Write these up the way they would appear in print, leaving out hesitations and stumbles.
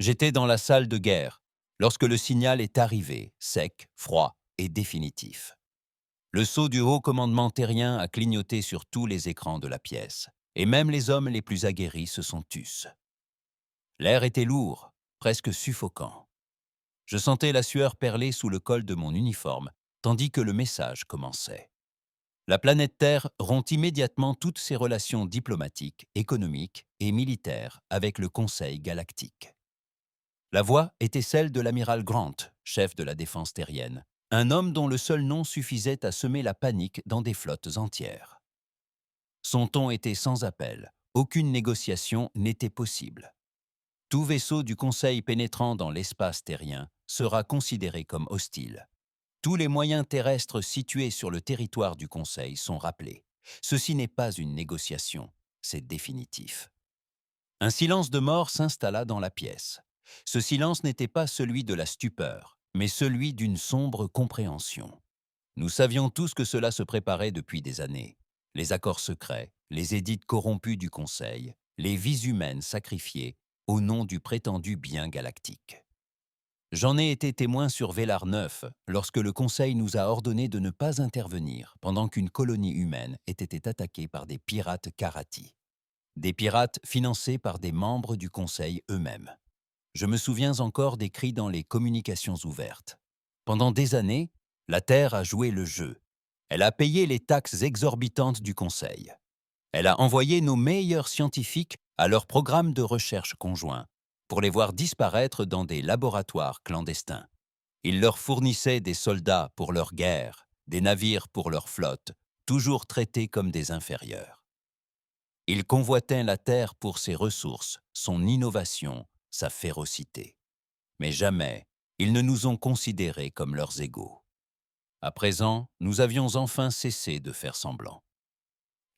J'étais dans la salle de guerre, lorsque le signal est arrivé, sec, froid et définitif. Le sceau du haut commandement terrien a clignoté sur tous les écrans de la pièce, et même les hommes les plus aguerris se sont tus. L'air était lourd, presque suffocant. Je sentais la sueur perler sous le col de mon uniforme, tandis que le message commençait. La planète Terre rompt immédiatement toutes ses relations diplomatiques, économiques et militaires avec le Conseil galactique. La voix était celle de l'amiral Grant, chef de la défense terrienne, un homme dont le seul nom suffisait à semer la panique dans des flottes entières. Son ton était sans appel, aucune négociation n'était possible. Tout vaisseau du Conseil pénétrant dans l'espace terrien sera considéré comme hostile. Tous les moyens terrestres situés sur le territoire du Conseil sont rappelés. Ceci n'est pas une négociation, c'est définitif. Un silence de mort s'installa dans la pièce. Ce silence n'était pas celui de la stupeur, mais celui d'une sombre compréhension. Nous savions tous que cela se préparait depuis des années. Les accords secrets, les édits corrompus du Conseil, les vies humaines sacrifiées au nom du prétendu bien galactique. J'en ai été témoin sur Vélar 9 lorsque le Conseil nous a ordonné de ne pas intervenir pendant qu'une colonie humaine était attaquée par des pirates Karati. Des pirates financés par des membres du Conseil eux-mêmes. Je me souviens encore des cris dans les communications ouvertes. Pendant des années, la Terre a joué le jeu. Elle a payé les taxes exorbitantes du Conseil. Elle a envoyé nos meilleurs scientifiques à leurs programmes de recherche conjoints pour les voir disparaître dans des laboratoires clandestins. Ils leur fournissaient des soldats pour leur guerre, des navires pour leur flotte, toujours traités comme des inférieurs. Ils convoitaient la terre pour ses ressources, son innovation, sa férocité. Mais jamais ils ne nous ont considérés comme leurs égaux. À présent, nous avions enfin cessé de faire semblant.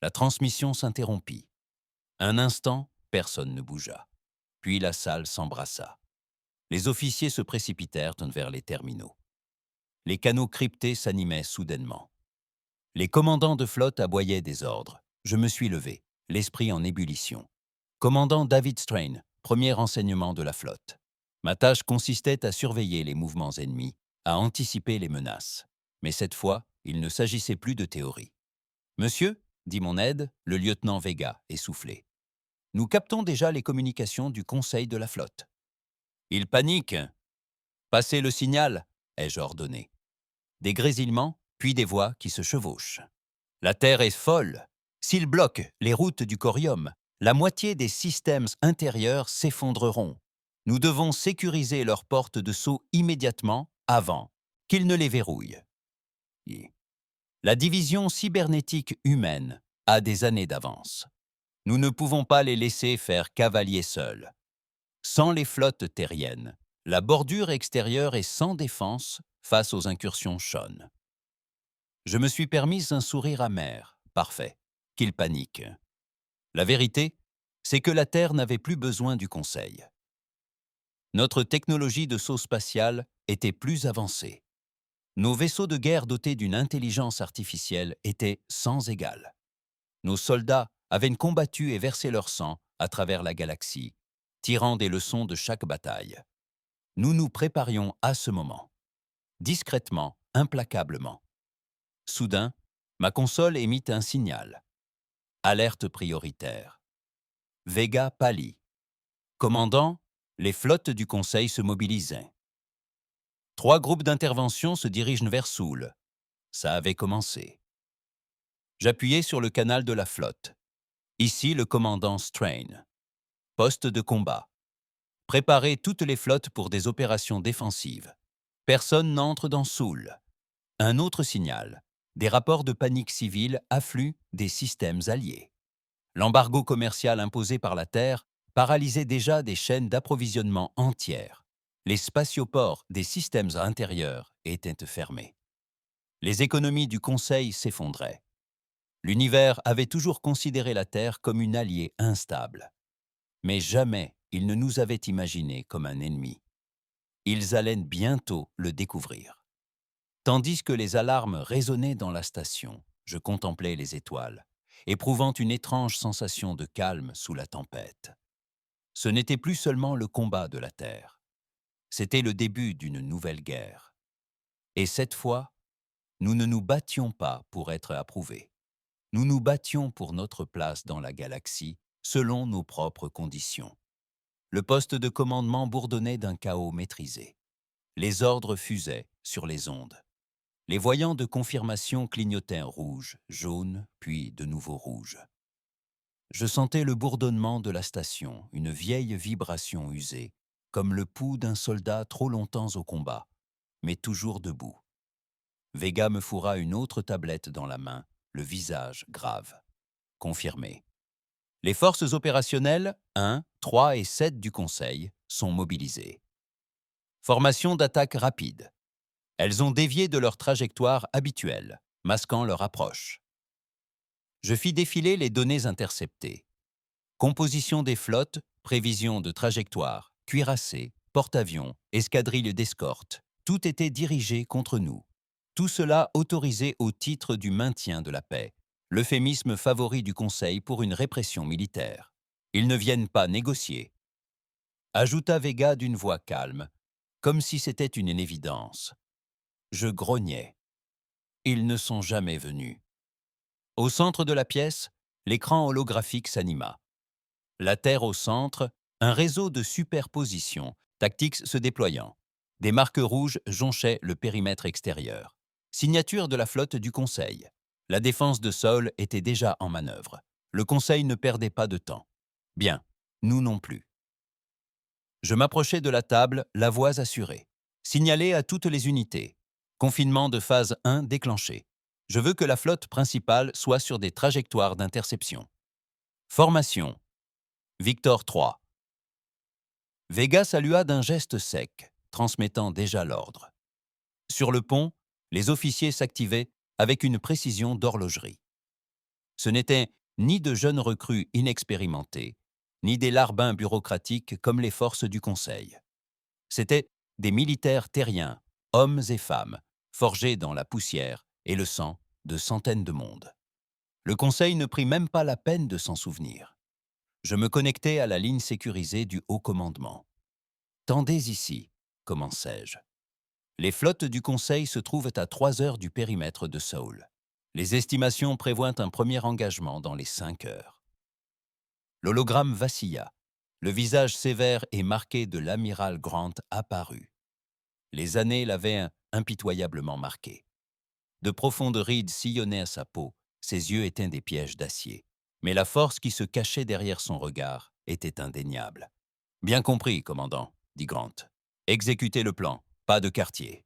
La transmission s'interrompit. Un instant, personne ne bougea. Puis la salle s'embrassa. Les officiers se précipitèrent vers les terminaux. Les canaux cryptés s'animaient soudainement. Les commandants de flotte aboyaient des ordres. Je me suis levé, l'esprit en ébullition. Commandant David Strain, premier renseignement de la flotte. Ma tâche consistait à surveiller les mouvements ennemis, à anticiper les menaces. Mais cette fois, il ne s'agissait plus de théorie. Monsieur, dit mon aide, le lieutenant Vega, essoufflé. Nous captons déjà les communications du conseil de la flotte. Il panique. Passez le signal, ai-je ordonné. Des grésillements, puis des voix qui se chevauchent. La Terre est folle. S'il bloque les routes du corium, la moitié des systèmes intérieurs s'effondreront. Nous devons sécuriser leurs portes de saut immédiatement avant qu'ils ne les verrouillent. La division cybernétique humaine a des années d'avance. Nous ne pouvons pas les laisser faire cavalier seuls. Sans les flottes terriennes, la bordure extérieure est sans défense face aux incursions Shon. Je me suis permis un sourire amer, parfait, qu'il panique. La vérité, c'est que la Terre n'avait plus besoin du Conseil. Notre technologie de saut spatial était plus avancée. Nos vaisseaux de guerre dotés d'une intelligence artificielle étaient sans égal. Nos soldats avaient combattu et versé leur sang à travers la galaxie, tirant des leçons de chaque bataille. Nous nous préparions à ce moment, discrètement, implacablement. Soudain, ma console émit un signal. Alerte prioritaire. Vega pâlit. Commandant, les flottes du Conseil se mobilisaient. 3 groupes d'intervention se dirigent vers Soul. Ça avait commencé. J'appuyais sur le canal de la flotte. Ici le commandant Strain. Poste de combat. Préparez toutes les flottes pour des opérations défensives. Personne n'entre dans Soul. Un autre signal. Des rapports de panique civile affluent des systèmes alliés. L'embargo commercial imposé par la Terre paralysait déjà des chaînes d'approvisionnement entières. Les spatioports des systèmes intérieurs étaient fermés. Les économies du Conseil s'effondraient. L'univers avait toujours considéré la Terre comme une alliée instable. Mais jamais il ne nous avait imaginés comme un ennemi. Ils allaient bientôt le découvrir. Tandis que les alarmes résonnaient dans la station, je contemplais les étoiles, éprouvant une étrange sensation de calme sous la tempête. Ce n'était plus seulement le combat de la Terre. C'était le début d'une nouvelle guerre. Et cette fois, nous ne nous battions pas pour être approuvés. Nous nous battions pour notre place dans la galaxie, selon nos propres conditions. Le poste de commandement bourdonnait d'un chaos maîtrisé. Les ordres fusaient sur les ondes. Les voyants de confirmation clignotaient rouge, jaune, puis de nouveau rouge. Je sentais le bourdonnement de la station, une vieille vibration usée, comme le pouls d'un soldat trop longtemps au combat, mais toujours debout. Vega me fourra une autre tablette dans la main, le visage grave. Confirmé. Les forces opérationnelles 1, 3 et 7 du Conseil sont mobilisées. Formation d'attaque rapide. Elles ont dévié de leur trajectoire habituelle, masquant leur approche. Je fis défiler les données interceptées. Composition des flottes, prévision de trajectoire, cuirassés, porte-avions, escadrilles d'escorte, tout était dirigé contre nous. Tout cela autorisé au titre du maintien de la paix, l'euphémisme favori du Conseil pour une répression militaire. Ils ne viennent pas négocier, ajouta Vega d'une voix calme, comme si c'était une évidence. Je grognais. Ils ne sont jamais venus. Au centre de la pièce, l'écran holographique s'anima. La Terre au centre, un réseau de superposition, Tactics se déployant. Des marques rouges jonchaient le périmètre extérieur. Signature de la flotte du Conseil. La défense de Sol était déjà en manœuvre. Le Conseil ne perdait pas de temps. Bien, nous non plus. Je m'approchai de la table, la voix assurée. Signalé à toutes les unités. Confinement de phase 1 déclenché. Je veux que la flotte principale soit sur des trajectoires d'interception. Formation. Victor 3. Vega salua d'un geste sec, transmettant déjà l'ordre. Sur le pont, les officiers s'activaient avec une précision d'horlogerie. Ce n'étaient ni de jeunes recrues inexpérimentés, ni des larbins bureaucratiques comme les forces du Conseil. C'étaient des militaires terriens, hommes et femmes, forgés dans la poussière et le sang de centaines de mondes. Le Conseil ne prit même pas la peine de s'en souvenir. Je me connectai à la ligne sécurisée du haut commandement. « Tendez ici », commençai-je. Les flottes du Conseil se trouvent à 3 heures du périmètre de Saul. Les estimations prévoient un premier engagement dans les 5 heures. L'hologramme vacilla. Le visage sévère et marqué de l'amiral Grant apparut. Les années l'avaient impitoyablement marqué. De profondes rides sillonnaient à sa peau, ses yeux étaient des pièges d'acier. Mais la force qui se cachait derrière son regard était indéniable. « Bien compris, commandant », dit Grant. « Exécutez le plan, pas de quartier. »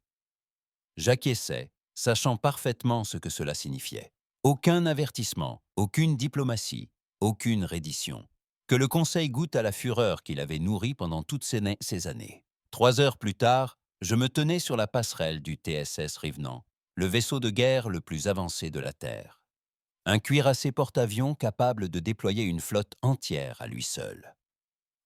J'acquiesçais, sachant parfaitement ce que cela signifiait. Aucun avertissement, aucune diplomatie, aucune reddition. Que le Conseil goûte à la fureur qu'il avait nourrie pendant toutes ces années. 3 heures plus tard, je me tenais sur la passerelle du TSS Revenant, le vaisseau de guerre le plus avancé de la Terre. Un cuirassé porte-avions capable de déployer une flotte entière à lui seul.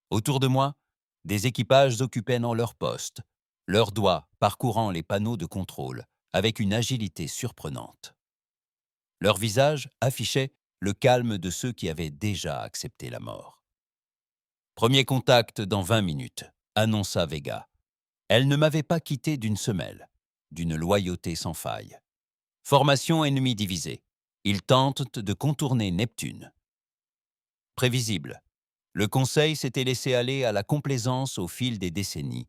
Autour de moi, des équipages occupaient dans leur poste, leurs doigts parcourant les panneaux de contrôle avec une agilité surprenante. Leurs visages affichaient le calme de ceux qui avaient déjà accepté la mort. « Premier contact dans 20 minutes », annonça Vega. Elle ne m'avait pas quitté d'une semelle, d'une loyauté sans faille. Formation ennemie divisée. Ils tentent de contourner Neptune. Prévisible. Le Conseil s'était laissé aller à la complaisance au fil des décennies,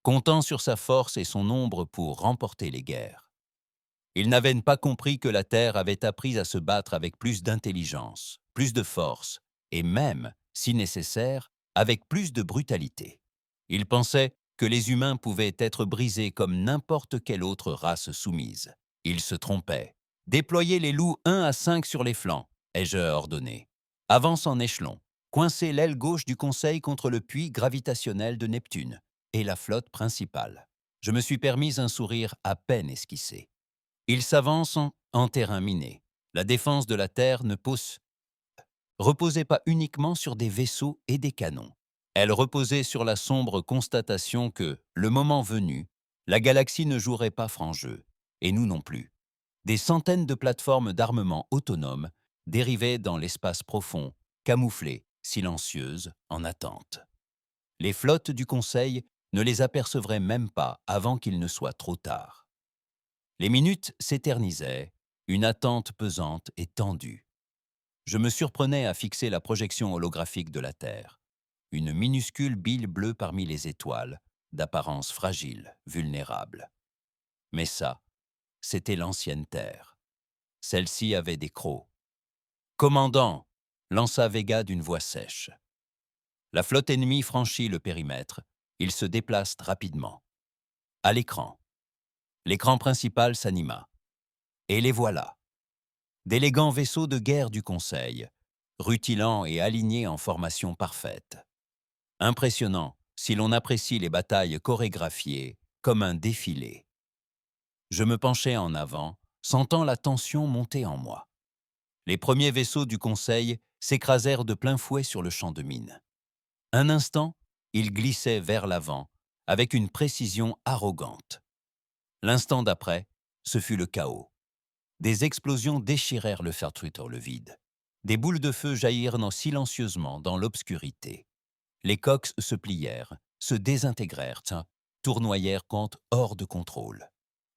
comptant sur sa force et son nombre pour remporter les guerres. Ils n'avaient pas compris que la Terre avait appris à se battre avec plus d'intelligence, plus de force, et même, si nécessaire, avec plus de brutalité. Ils pensaient que les humains pouvaient être brisés comme n'importe quelle autre race soumise. Ils se trompaient. Déployez les loups 1 à 5 sur les flancs, ai-je ordonné. Avance en échelon. Coincez l'aile gauche du Conseil contre le puits gravitationnel de Neptune et la flotte principale. Je me suis permis un sourire à peine esquissé. Ils s'avancent en terrain miné. La défense de la Terre ne reposait pas uniquement sur des vaisseaux et des canons. Elle reposait sur la sombre constatation que, le moment venu, la galaxie ne jouerait pas franc jeu, et nous non plus. Des centaines de plateformes d'armement autonomes dérivaient dans l'espace profond, camouflées, silencieuses, en attente. Les flottes du Conseil ne les apercevraient même pas avant qu'il ne soit trop tard. Les minutes s'éternisaient, une attente pesante et tendue. Je me surprenais à fixer la projection holographique de la Terre, une minuscule bille bleue parmi les étoiles, d'apparence fragile, vulnérable. Mais ça, c'était l'ancienne Terre. Celle-ci avait des crocs. Commandant, lança Vega d'une voix sèche. La flotte ennemie franchit le périmètre. Ils se déplacent rapidement. À l'écran. L'écran principal s'anima. Et les voilà. D'élégants vaisseaux de guerre du Conseil, rutilants et alignés en formation parfaite. Impressionnant si l'on apprécie les batailles chorégraphiées comme un défilé. Je me penchai en avant, sentant la tension monter en moi. Les premiers vaisseaux du Conseil s'écrasèrent de plein fouet sur le champ de mine. Un instant, ils glissaient vers l'avant, avec une précision arrogante. L'instant d'après, ce fut le chaos. Des explosions déchirèrent le Fairtwitter, le vide. Des boules de feu jaillirent silencieusement dans l'obscurité. Les coques se plièrent, se désintégrèrent, tournoyèrent hors de contrôle.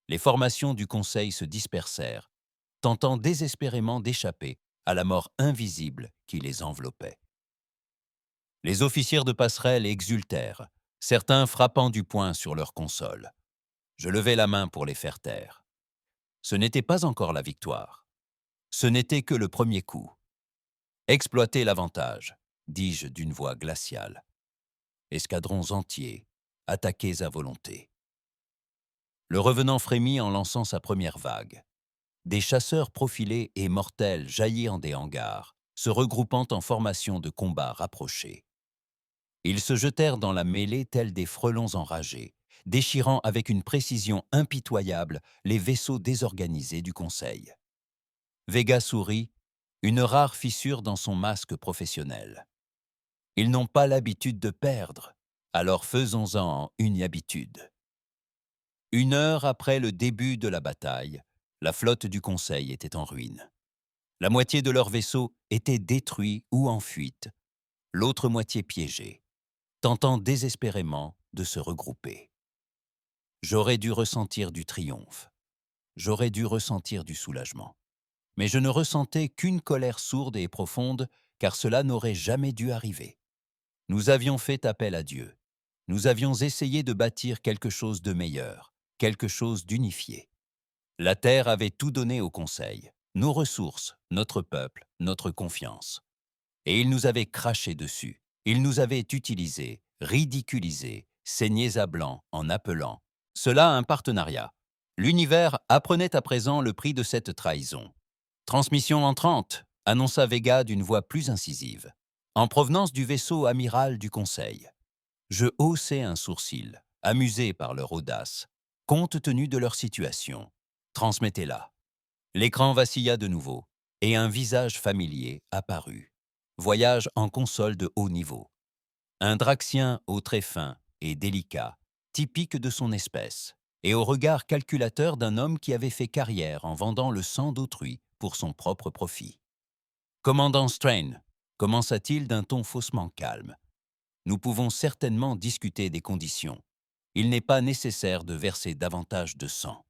Les formations du Conseil se dispersèrent, tentant désespérément d'échapper à la mort invisible qui les enveloppait. Les officiers de passerelle exultèrent, certains frappant du poing sur leur console. Je levai la main pour les faire taire. Ce n'était pas encore la victoire. Ce n'était que le premier coup. Exploitez l'avantage, dis-je d'une voix glaciale. Escadrons entiers, attaqués à volonté. Le revenant frémit en lançant sa première vague. Des chasseurs profilés et mortels jaillirent des hangars, se regroupant en formation de combat rapprochés. Ils se jetèrent dans la mêlée tels des frelons enragés, déchirant avec une précision impitoyable les vaisseaux désorganisés du Conseil. Vega sourit, une rare fissure dans son masque professionnel. Ils n'ont pas l'habitude de perdre, alors faisons-en une habitude. 1 heure après le début de la bataille, la flotte du Conseil était en ruine. La moitié de leurs vaisseaux était détruits ou en fuite, l'autre moitié piégée, tentant désespérément de se regrouper. J'aurais dû ressentir du triomphe. J'aurais dû ressentir du soulagement. Mais je ne ressentais qu'une colère sourde et profonde, car cela n'aurait jamais dû arriver. Nous avions fait appel à Dieu. Nous avions essayé de bâtir quelque chose de meilleur, quelque chose d'unifié. La Terre avait tout donné au Conseil, nos ressources, notre peuple, notre confiance. Et il nous avait craché dessus. Il nous avait utilisés, ridiculisés, saignés à blanc en appelant. Cela un partenariat. L'univers apprenait à présent le prix de cette trahison. Transmission entrante, annonça Vega d'une voix plus incisive, en provenance du vaisseau amiral du Conseil. Je haussai un sourcil, amusé par leur audace, compte tenu de leur situation. Transmettez-la. L'écran vacilla de nouveau, et un visage familier apparut. Voyage en console de haut niveau. Un Draxien au trait fin et délicat, typique de son espèce, et au regard calculateur d'un homme qui avait fait carrière en vendant le sang d'autrui pour son propre profit. « Commandant Strain », commença-t-il d'un ton faussement calme, « nous pouvons certainement discuter des conditions. Il n'est pas nécessaire de verser davantage de sang. »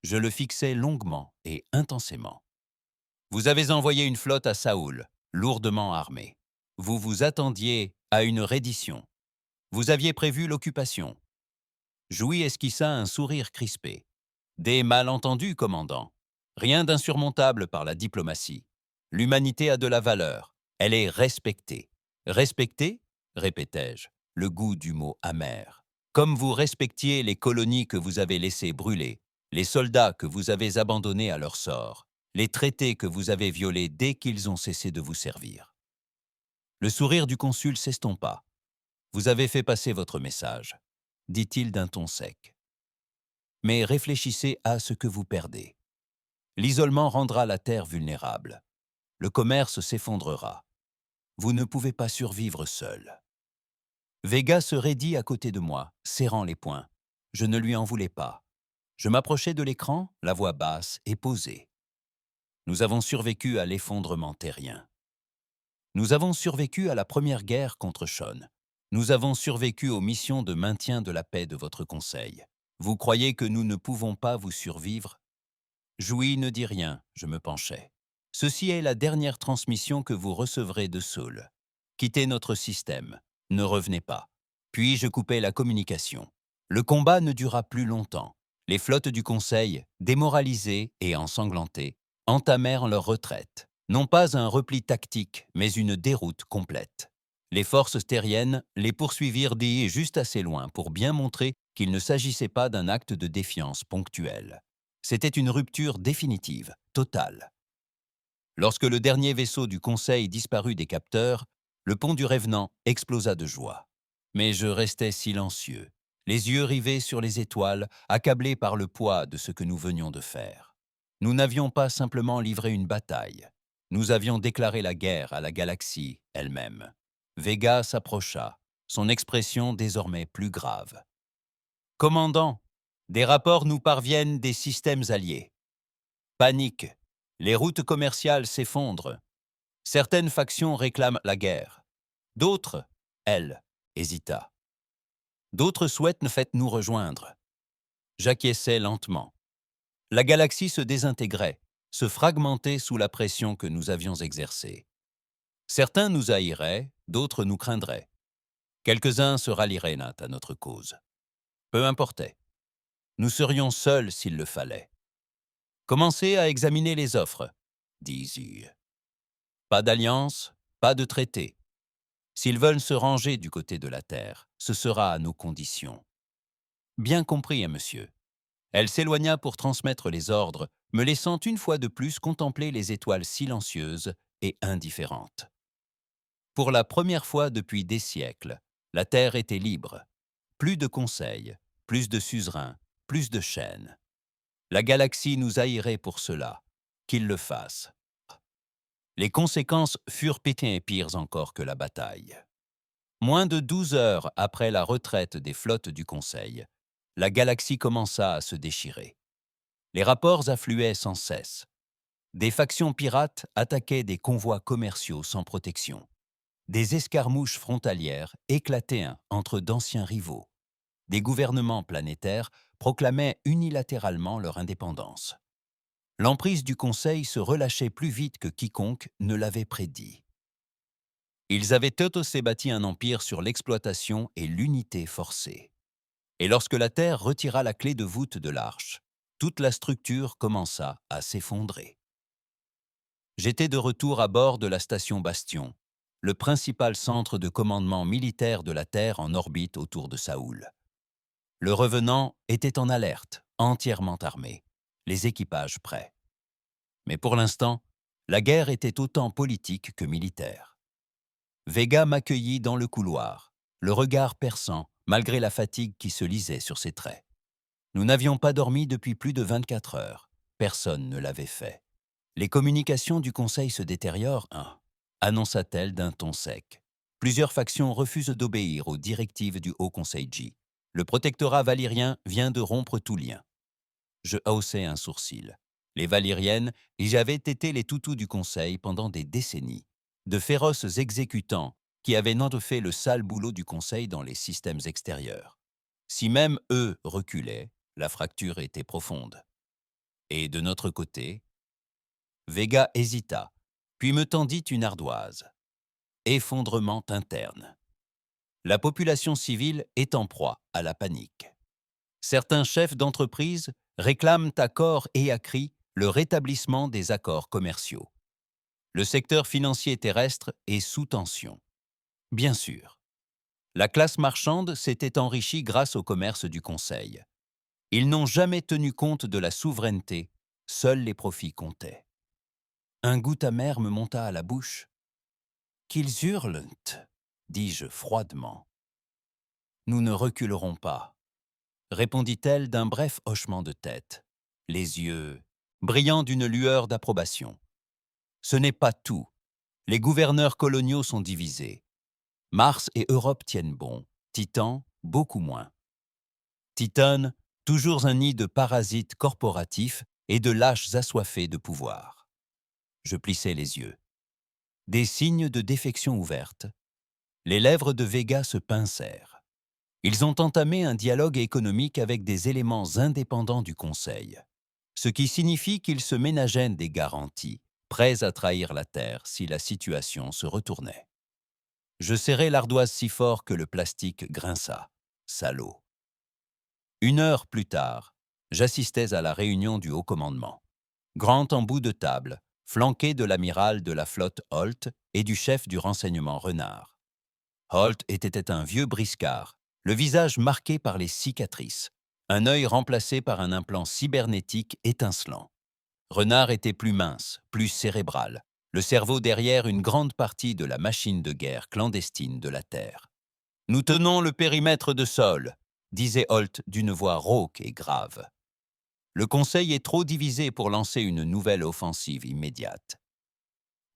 Je le fixai longuement et intensément. Vous avez envoyé une flotte à Saoul, lourdement armée. Vous vous attendiez à une reddition. Vous aviez prévu l'occupation. Jouy esquissa un sourire crispé. Des malentendus, commandant. Rien d'insurmontable par la diplomatie. L'humanité a de la valeur. Elle est respectée. Respectée, répétai-je, le goût du mot amer. Comme vous respectiez les colonies que vous avez laissées brûler, les soldats que vous avez abandonnés à leur sort, les traités que vous avez violés dès qu'ils ont cessé de vous servir. Le sourire du consul s'estompa. Vous avez fait passer votre message, dit-il d'un ton sec. Mais réfléchissez à ce que vous perdez. L'isolement rendra la terre vulnérable. Le commerce s'effondrera. Vous ne pouvez pas survivre seul. Vega se raidit à côté de moi, serrant les poings. Je ne lui en voulais pas. Je m'approchai de l'écran, la voix basse et posée. Nous avons survécu à l'effondrement terrien. Nous avons survécu à la première guerre contre Sean. Nous avons survécu aux missions de maintien de la paix de votre conseil. Vous croyez que nous ne pouvons pas vous survivre? Jouy ne dit rien, je me penchai. Ceci est la dernière transmission que vous recevrez de Saul. Quittez notre système, ne revenez pas. Puis je coupai la communication. Le combat ne dura plus longtemps. Les flottes du Conseil, démoralisées et ensanglantées, entamèrent leur retraite. Non pas un repli tactique, mais une déroute complète. Les forces terriennes les poursuivirent juste assez loin pour bien montrer qu'il ne s'agissait pas d'un acte de défiance ponctuel. C'était une rupture définitive, totale. Lorsque le dernier vaisseau du Conseil disparut des capteurs, le pont du Revenant explosa de joie. Mais je restais silencieux, les yeux rivés sur les étoiles, accablé par le poids de ce que nous venions de faire. Nous n'avions pas simplement livré une bataille. Nous avions déclaré la guerre à la galaxie elle-même. Vega s'approcha, son expression désormais plus grave. « Commandant, des rapports nous parviennent des systèmes alliés. Panique. Les routes commerciales s'effondrent. Certaines factions réclament la guerre. D'autres, elle, hésita. D'autres souhaitent nous rejoindre. J'acquiesçais lentement. La galaxie se désintégrait, se fragmentait sous la pression que nous avions exercée. Certains nous haïraient, d'autres nous craindraient. Quelques-uns se rallieraient à notre cause. Peu importait. Nous serions seuls s'il le fallait. Commencez à examiner les offres, dis-je. Pas d'alliance, pas de traité. S'ils veulent se ranger du côté de la Terre, ce sera à nos conditions. Bien compris, monsieur. Elle s'éloigna pour transmettre les ordres, me laissant une fois de plus contempler les étoiles silencieuses et indifférentes. Pour la première fois depuis des siècles, la Terre était libre. Plus de conseils, plus de suzerains, plus de chaînes. La galaxie nous haïrait pour cela, qu'il le fasse. Les conséquences furent pires encore que la bataille. Moins de 12 heures après la retraite des flottes du Conseil, la galaxie commença à se déchirer. Les rapports affluaient sans cesse. Des factions pirates attaquaient des convois commerciaux sans protection. Des escarmouches frontalières éclataient entre d'anciens rivaux. Des gouvernements planétaires proclamaient unilatéralement leur indépendance. L'emprise du Conseil se relâchait plus vite que quiconque ne l'avait prédit. Ils avaient eux bâti un empire sur l'exploitation et l'unité forcée. Et lorsque la Terre retira la clé de voûte de l'arche, toute la structure commença à s'effondrer. J'étais de retour à bord de la station Bastion, le principal centre de commandement militaire de la Terre en orbite autour de Saoul. Le Revenant était en alerte, entièrement armé, les équipages prêts. Mais pour l'instant, la guerre était autant politique que militaire. Vega m'accueillit dans le couloir, le regard perçant, malgré la fatigue qui se lisait sur ses traits. Nous n'avions pas dormi depuis plus de 24 heures. Personne ne l'avait fait. Les communications du Conseil se détériorent, annonça-t-elle d'un ton sec. Plusieurs factions refusent d'obéir aux directives du Haut Conseil J. Le protectorat valyrien vient de rompre tout lien. Je haussai un sourcil. Les Valyriennes y avaient été les toutous du Conseil pendant des décennies. De féroces exécutants qui avaient fait le sale boulot du Conseil dans les systèmes extérieurs. Si même eux reculaient, la fracture était profonde. Et de notre côté, Vega hésita, puis me tendit une ardoise. Effondrement interne. La population civile est en proie à la panique. Certains chefs d'entreprise réclament à corps et à cri le rétablissement des accords commerciaux. Le secteur financier terrestre est sous tension. Bien sûr. La classe marchande s'était enrichie grâce au commerce du Conseil. Ils n'ont jamais tenu compte de la souveraineté, seuls les profits comptaient. Un goût amer me monta à la bouche. « Qu'ils hurlent !» dis-je froidement. « Nous ne reculerons pas », répondit-elle d'un bref hochement de tête, les yeux brillants d'une lueur d'approbation. « Ce n'est pas tout. Les gouverneurs coloniaux sont divisés. Mars et Europe tiennent bon, Titan, beaucoup moins. Titan, toujours un nid de parasites corporatifs et de lâches assoiffés de pouvoir. » Je plissai les yeux. Des signes de défection ouverte. Les lèvres de Vega se pincèrent. Ils ont entamé un dialogue économique avec des éléments indépendants du Conseil, ce qui signifie qu'ils se ménageaient des garanties, prêts à trahir la Terre si la situation se retournait. Je serrai l'ardoise si fort que le plastique grinça. Salaud. 1 heure plus tard, j'assistais à la réunion du haut commandement. Grant en bout de table, flanqué de l'amiral de la flotte Holt et du chef du renseignement Renard. Holt était un vieux briscard, le visage marqué par les cicatrices, un œil remplacé par un implant cybernétique étincelant. Renard était plus mince, plus cérébral, le cerveau derrière une grande partie de la machine de guerre clandestine de la Terre. « Nous tenons le périmètre de sol », disait Holt d'une voix rauque et grave. « Le Conseil est trop divisé pour lancer une nouvelle offensive immédiate. »«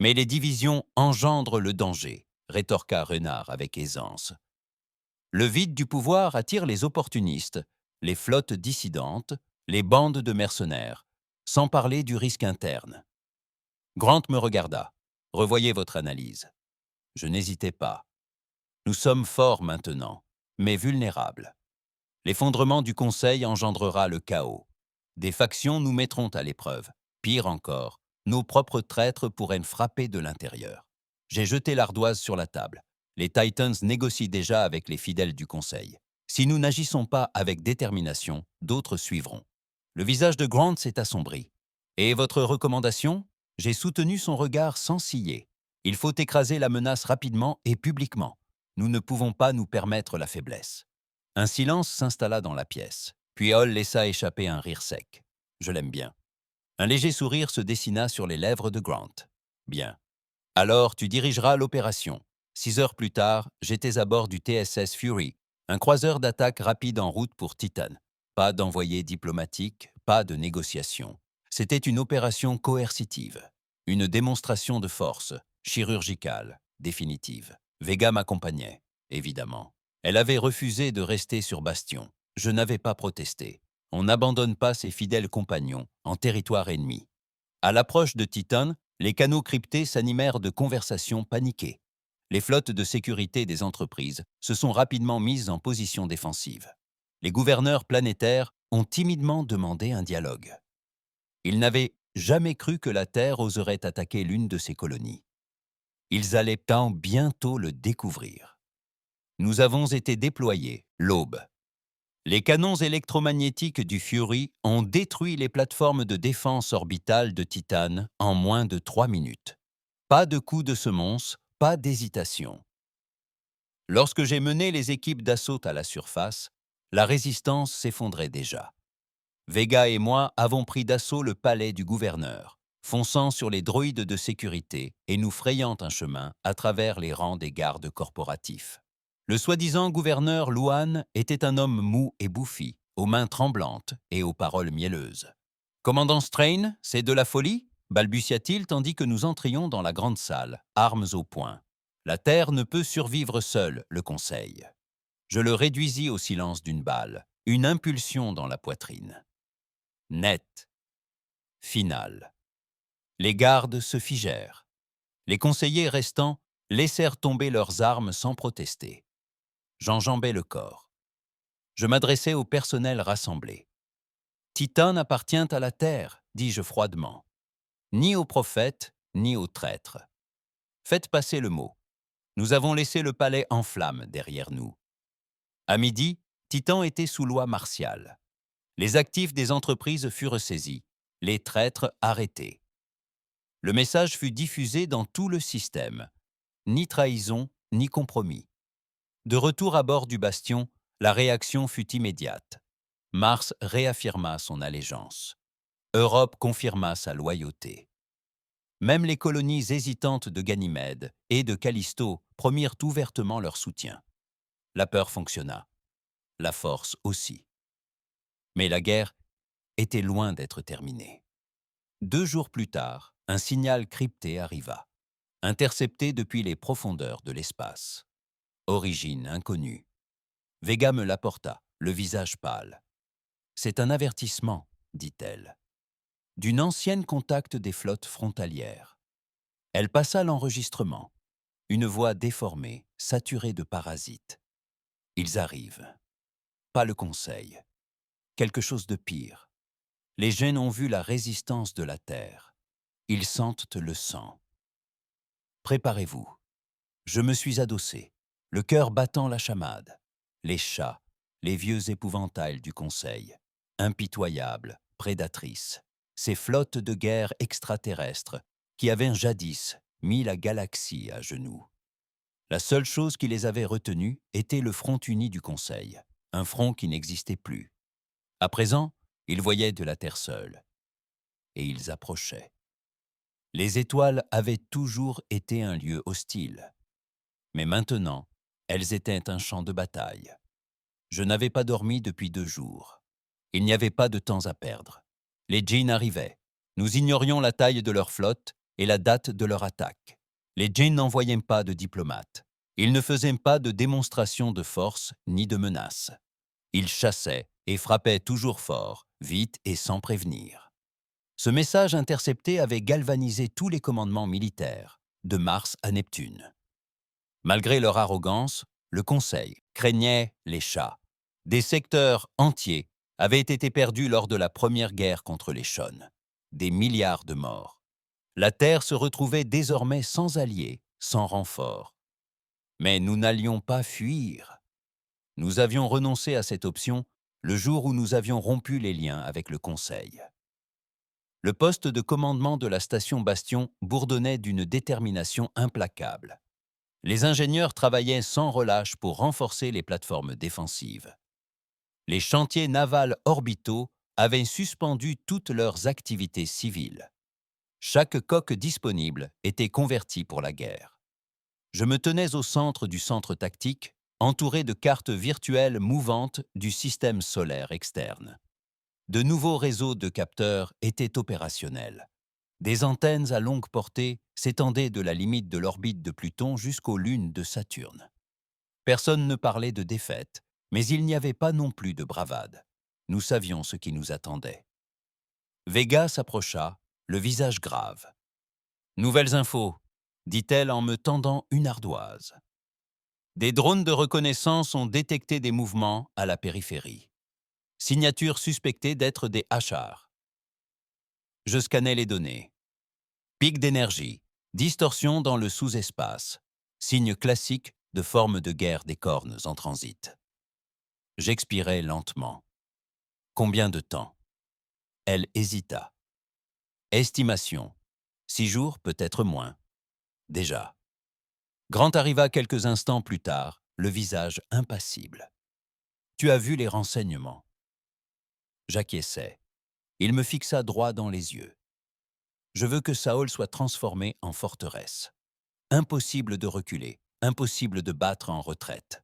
Mais les divisions engendrent le danger », rétorqua Renard avec aisance. « Le vide du pouvoir attire les opportunistes, les flottes dissidentes, les bandes de mercenaires, sans parler du risque interne. » Grant me regarda. « Revoyez votre analyse. » Je n'hésitais pas. Nous sommes forts maintenant, mais vulnérables. L'effondrement du Conseil engendrera le chaos. Des factions nous mettront à l'épreuve. Pire encore, nos propres traîtres pourraient frapper de l'intérieur. J'ai jeté l'ardoise sur la table. Les Titans négocient déjà avec les fidèles du Conseil. Si nous n'agissons pas avec détermination, d'autres suivront. Le visage de Grant s'est assombri. « Et votre recommandation ?» J'ai soutenu son regard sans ciller. « Il faut écraser la menace rapidement et publiquement. Nous ne pouvons pas nous permettre la faiblesse. » Un silence s'installa dans la pièce, puis Hall laissa échapper un rire sec. Je l'aime bien. Un léger sourire se dessina sur les lèvres de Grant. Bien. Alors tu dirigeras l'opération. 6 heures plus tard, j'étais à bord du TSS Fury, un croiseur d'attaque rapide en route pour Titan. Pas d'envoyé diplomatique, pas de négociation. C'était une opération coercitive, une démonstration de force, chirurgicale, définitive. Vega m'accompagnait, évidemment. Elle avait refusé de rester sur Bastion. Je n'avais pas protesté. On n'abandonne pas ses fidèles compagnons en territoire ennemi. À l'approche de Titan, les canaux cryptés s'animèrent de conversations paniquées. Les flottes de sécurité des entreprises se sont rapidement mises en position défensive. Les gouverneurs planétaires ont timidement demandé un dialogue. Ils n'avaient jamais cru que la Terre oserait attaquer l'une de ses colonies. Ils allaient tant bientôt le découvrir. Nous avons été déployés, l'aube. Les canons électromagnétiques du Fury ont détruit les plateformes de défense orbitale de Titan en moins de 3 minutes. Pas de coup de semonce, pas d'hésitation. Lorsque j'ai mené les équipes d'assaut à la surface, la résistance s'effondrait déjà. Vega et moi avons pris d'assaut le palais du gouverneur, fonçant sur les droïdes de sécurité et nous frayant un chemin à travers les rangs des gardes corporatifs. Le soi-disant gouverneur Luan était un homme mou et bouffi, aux mains tremblantes et aux paroles mielleuses. « Commandant Strain, c'est de la folie ?» balbutia-t-il tandis que nous entrions dans la grande salle, armes au poing. « La Terre ne peut survivre seule, le Conseil. » Je le réduisis au silence d'une balle, une impulsion dans la poitrine. Net. Final. Les gardes se figèrent. Les conseillers restants laissèrent tomber leurs armes sans protester. J'enjambais le corps. Je m'adressai au personnel rassemblé. « Titan appartient à la Terre, dis-je froidement. Ni aux prophètes, ni aux traîtres. Faites passer le mot. Nous avons laissé le palais en flammes derrière nous. » À midi, Titan était sous loi martiale. Les actifs des entreprises furent saisis, les traîtres arrêtés. Le message fut diffusé dans tout le système. Ni trahison, ni compromis. De retour à bord du Bastion, la réaction fut immédiate. Mars réaffirma son allégeance. Europe confirma sa loyauté. Même les colonies hésitantes de Ganymède et de Callisto promirent ouvertement leur soutien. La peur fonctionna. La force aussi. Mais la guerre était loin d'être terminée. 2 jours plus tard, un signal crypté arriva, intercepté depuis les profondeurs de l'espace. Origine inconnue. Vega me l'apporta, le visage pâle. « C'est un avertissement, » dit-elle, « d'une ancienne contact des flottes frontalières. » Elle passa l'enregistrement. une voix déformée, saturée de parasites. Ils arrivent. Pas le Conseil. Quelque chose de pire. Les jeunes ont vu la résistance de la Terre. Ils sentent le sang. Préparez-vous. Je me suis adossé, le cœur battant la chamade. Les chats, les vieux épouvantails du Conseil, impitoyables, prédatrices, ces flottes de guerre extraterrestres qui avaient jadis mis la galaxie à genoux. La seule chose qui les avait retenus était le front uni du Conseil, un front qui n'existait plus. À présent, ils voyaient de la Terre seule. Et ils approchaient. Les étoiles avaient toujours été un lieu hostile. Mais maintenant, elles étaient un champ de bataille. Je n'avais pas dormi depuis 2 jours. Il n'y avait pas de temps à perdre. Les djinns arrivaient. Nous ignorions la taille de leur flotte et la date de leur attaque. Les djinns n'envoyaient pas de diplomates. Ils ne faisaient pas de démonstration de force ni de menace. Ils chassaient et frappaient toujours fort, vite et sans prévenir. Ce message intercepté avait galvanisé tous les commandements militaires, de Mars à Neptune. Malgré leur arrogance, le Conseil craignait les chats. Des secteurs entiers avaient été perdus lors de la première guerre contre les Shonnes. Des milliards de morts. La Terre se retrouvait désormais sans alliés, sans renfort. Mais nous n'allions pas fuir. Nous avions renoncé à cette option le jour où nous avions rompu les liens avec le Conseil. Le poste de commandement de la station Bastion bourdonnait d'une détermination implacable. Les ingénieurs travaillaient sans relâche pour renforcer les plateformes défensives. Les chantiers navals orbitaux avaient suspendu toutes leurs activités civiles. Chaque coque disponible était convertie pour la guerre. Je me tenais au centre du centre tactique, entouré de cartes virtuelles mouvantes du système solaire externe. De nouveaux réseaux de capteurs étaient opérationnels. Des antennes à longue portée s'étendaient de la limite de l'orbite de Pluton jusqu'aux lunes de Saturne. Personne ne parlait de défaite, mais il n'y avait pas non plus de bravade. Nous savions ce qui nous attendait. Vega s'approcha, le visage grave. « Nouvelles infos », dit-elle en me tendant une ardoise. Des drones de reconnaissance ont détecté des mouvements à la périphérie. Signatures suspectées d'être des hachars. Je scannais les données. Pic d'énergie, distorsion dans le sous-espace, signe classique de forme de guerre des cornes en transit. J'expirais lentement. Combien de temps? Elle hésita. Estimation. 6 jours, peut-être moins. Déjà. Grant arriva quelques instants plus tard, le visage impassible. Tu as vu les renseignements? J'acquiesçai. Il me fixa droit dans les yeux. Je veux que Saol soit transformé en forteresse. Impossible de reculer, impossible de battre en retraite.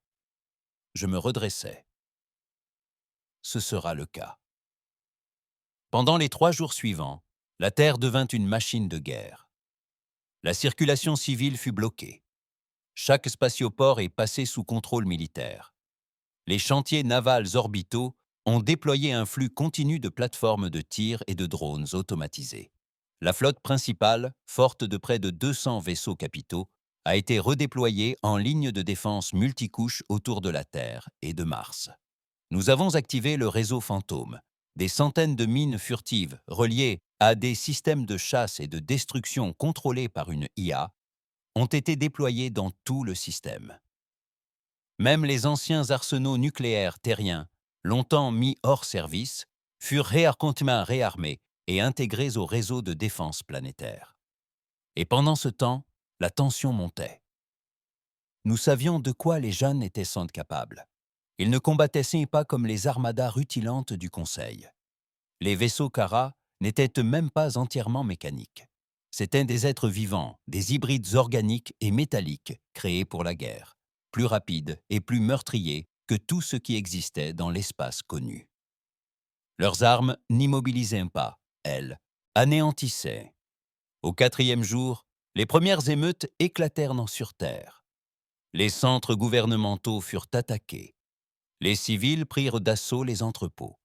Je me redressai. Ce sera le cas. Pendant les 3 jours suivants, la Terre devint une machine de guerre. La circulation civile fut bloquée. Chaque spatioport est passé sous contrôle militaire. Les chantiers navals orbitaux ont déployé un flux continu de plateformes de tir et de drones automatisés. La flotte principale, forte de près de 200 vaisseaux capitaux, a été redéployée en ligne de défense multicouche autour de la Terre et de Mars. Nous avons activé le réseau fantôme. Des centaines de mines furtives reliées à des systèmes de chasse et de destruction contrôlés par une IA ont été déployées dans tout le système. Même les anciens arsenaux nucléaires terriens, longtemps mis hors service, furent complètement réarmés et intégrés au réseau de défense planétaire. Et pendant ce temps, la tension montait. Nous savions de quoi les jeunes étaient sans capables. Ils ne combattaient pas comme les armadas rutilantes du Conseil. Les vaisseaux Kara n'étaient même pas entièrement mécaniques. C'étaient des êtres vivants, des hybrides organiques et métalliques créés pour la guerre, plus rapides et plus meurtriers que tout ce qui existait dans l'espace connu. Leurs armes n'immobilisaient pas, elles, anéantissaient. Au 4e jour, les premières émeutes éclatèrent sur Terre. Les centres gouvernementaux furent attaqués. Les civils prirent d'assaut les entrepôts.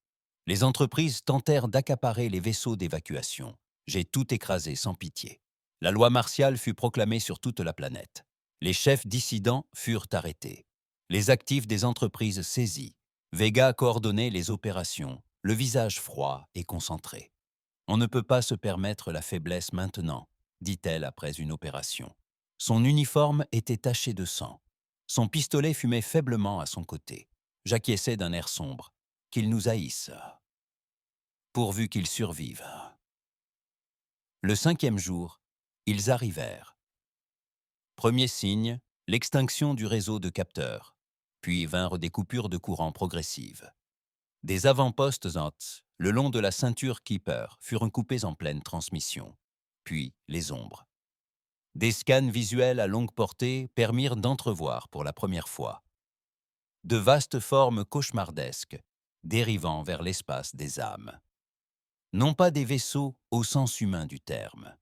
Les entreprises tentèrent d'accaparer les vaisseaux d'évacuation. J'ai tout écrasé sans pitié. La loi martiale fut proclamée sur toute la planète. Les chefs dissidents furent arrêtés. Les actifs des entreprises saisis. Vega coordonnait les opérations, le visage froid et concentré. On ne peut pas se permettre la faiblesse maintenant, dit-elle après une opération. Son uniforme était taché de sang. Son pistolet fumait faiblement à son côté. J'acquiesçais d'un air sombre. Qu'ils nous haïssent, pourvu qu'ils survivent. Le 5e jour, ils arrivèrent. Premier signe, l'extinction du réseau de capteurs. Puis vinrent des coupures de courant progressives. Des avant-postes le long de la ceinture Keeper furent coupés en pleine transmission. Puis les ombres. Des scans visuels à longue portée permirent d'entrevoir pour la première fois de vastes formes cauchemardesques dérivant vers l'espace des âmes. Non pas des vaisseaux au sens humain du terme,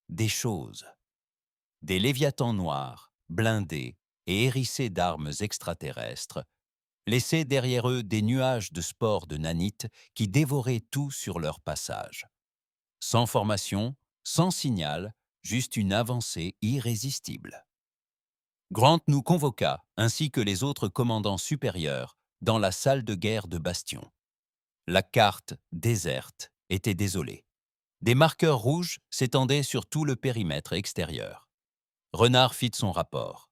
des choses. Des léviathans noirs, blindés et hérissés d'armes extraterrestres, laissaient derrière eux des nuages de spores de nanites qui dévoraient tout sur leur passage. Sans formation, sans signal, juste une avancée irrésistible. Grant nous convoqua, ainsi que les autres commandants supérieurs, dans la salle de guerre de Bastion. La carte, déserte, était désolée. Des marqueurs rouges s'étendaient sur tout le périmètre extérieur. Renard fit son rapport.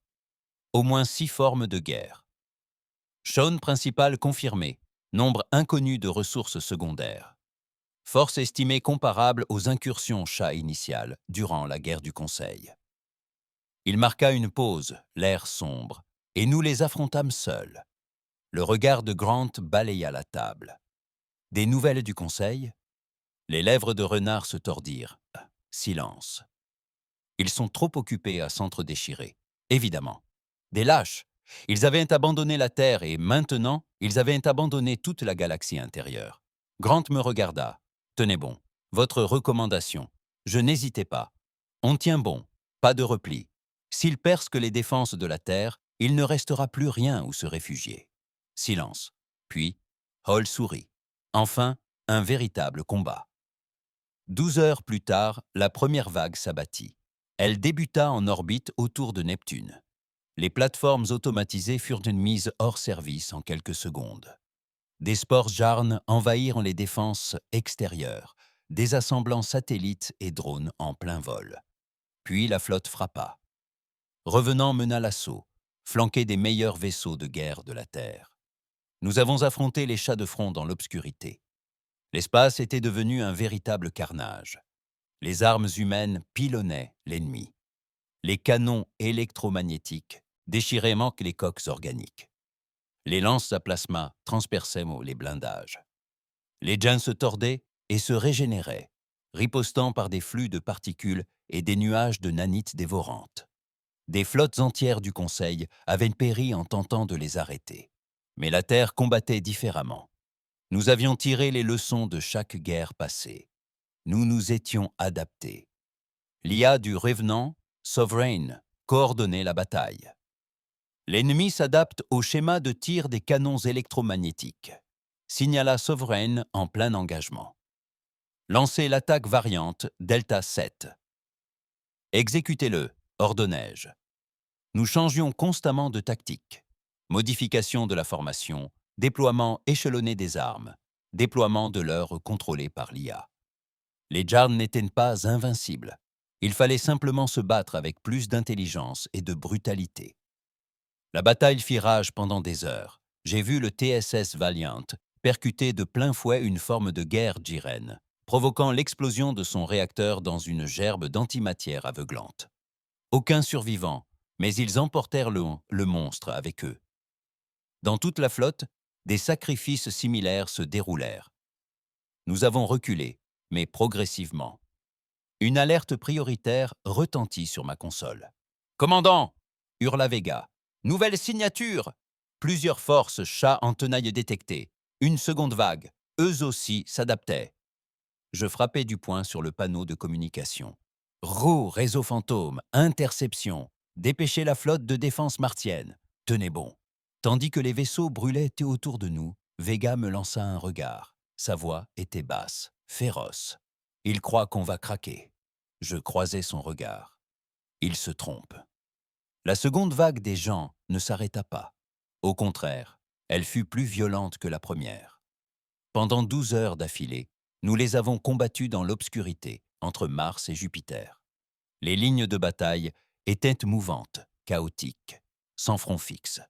Au moins 6 formes de guerre. Shaun principal confirmé, nombre inconnu de ressources secondaires. Force estimée comparable aux incursions chat initiales durant la guerre du Conseil. Il marqua une pause, l'air sombre, et nous les affrontâmes seuls. Le regard de Grant balaya la table. Des nouvelles du Conseil? Les lèvres de Renard se tordirent. Silence. Ils sont trop occupés à s'entre-déchirer. Évidemment. Des lâches. Ils avaient abandonné la Terre et maintenant, ils avaient abandonné toute la galaxie intérieure. Grant me regarda. Tenez bon. Votre recommandation. Je n'hésitais pas. On tient bon. Pas de repli. S'ils percent les défenses de la Terre, il ne restera plus rien où se réfugier. Silence. Puis, Hall sourit. Enfin, un véritable combat. 12 heures plus tard, la première vague s'abattit. Elle débuta en orbite autour de Neptune. Les plateformes automatisées furent mises hors service en quelques secondes. Des spores jarnes envahirent les défenses extérieures, désassemblant satellites et drones en plein vol. Puis la flotte frappa. Revenant mena l'assaut, flanqué des meilleurs vaisseaux de guerre de la Terre. Nous avons affronté les chats de front dans l'obscurité. L'espace était devenu un véritable carnage. Les armes humaines pilonnaient l'ennemi. Les canons électromagnétiques déchiraient les coques organiques. Les lances à plasma transperçaient les blindages. Les gens se tordaient et se régénéraient, ripostant par des flux de particules et des nuages de nanites dévorantes. Des flottes entières du Conseil avaient péri en tentant de les arrêter. Mais la Terre combattait différemment. Nous avions tiré les leçons de chaque guerre passée. Nous nous étions adaptés. L'IA du Revenant, Sovereign, coordonnait la bataille. L'ennemi s'adapte au schéma de tir des canons électromagnétiques, signala Sovereign en plein engagement. Lancez l'attaque variante Delta 7. Exécutez-le, ordonnai-je. Nous changions constamment de tactique. Modification de la formation, déploiement échelonné des armes, déploiement de l'heure contrôlé par l'IA. Les Jarn n'étaient pas invincibles. Il fallait simplement se battre avec plus d'intelligence et de brutalité. La bataille fit rage pendant des heures. J'ai vu le TSS Valiant percuter de plein fouet une forme de guerre Jiren, provoquant l'explosion de son réacteur dans une gerbe d'antimatière aveuglante. Aucun survivant, mais ils emportèrent le monstre avec eux. Dans toute la flotte, des sacrifices similaires se déroulèrent. Nous avons reculé, mais progressivement. Une alerte prioritaire retentit sur ma console. « Commandant !» hurla Vega. « Nouvelle signature !» Plusieurs forces chats en tenaille détectées. Une seconde vague. Eux aussi s'adaptaient. Je frappai du poing sur le panneau de communication. « Roux, réseau fantôme, interception. Dépêchez la flotte de défense martienne. Tenez bon. » Tandis que les vaisseaux brûlaient autour de nous, Vega me lança un regard. Sa voix était basse, féroce. « Il croit qu'on va craquer. » Je croisai son regard. Il se trompe. La seconde vague des gens ne s'arrêta pas. Au contraire, elle fut plus violente que la première. Pendant 12 heures d'affilée, nous les avons combattus dans l'obscurité, entre Mars et Jupiter. Les lignes de bataille étaient mouvantes, chaotiques, sans front fixe.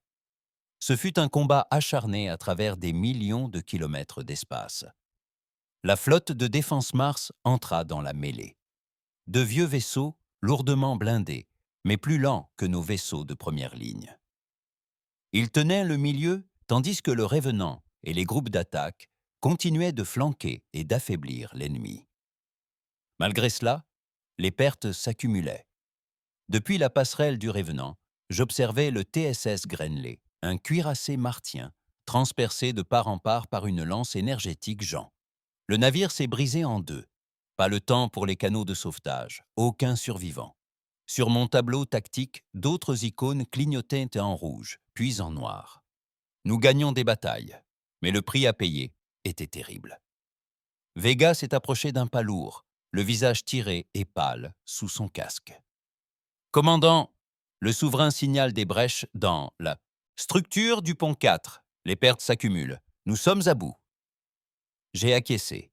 Ce fut un combat acharné à travers des millions de kilomètres d'espace. La flotte de défense Mars entra dans la mêlée. De vieux vaisseaux, lourdement blindés, mais plus lents que nos vaisseaux de première ligne. Ils tenaient le milieu, tandis que le Revenant et les groupes d'attaque continuaient de flanquer et d'affaiblir l'ennemi. Malgré cela, les pertes s'accumulaient. Depuis la passerelle du Revenant, j'observais le TSS Grenley, un cuirassé martien, transpercé de part en part par une lance énergétique Jean. Le navire s'est brisé en deux. Pas le temps pour les canaux de sauvetage, aucun survivant. Sur mon tableau tactique, d'autres icônes clignotaient en rouge, puis en noir. Nous gagnions des batailles, mais le prix à payer était terrible. Vega s'est approché d'un pas lourd, le visage tiré et pâle sous son casque. « Commandant, le souverain signale des brèches dans la structure du pont 4. Les pertes s'accumulent. Nous sommes à bout. » J'ai acquiescé.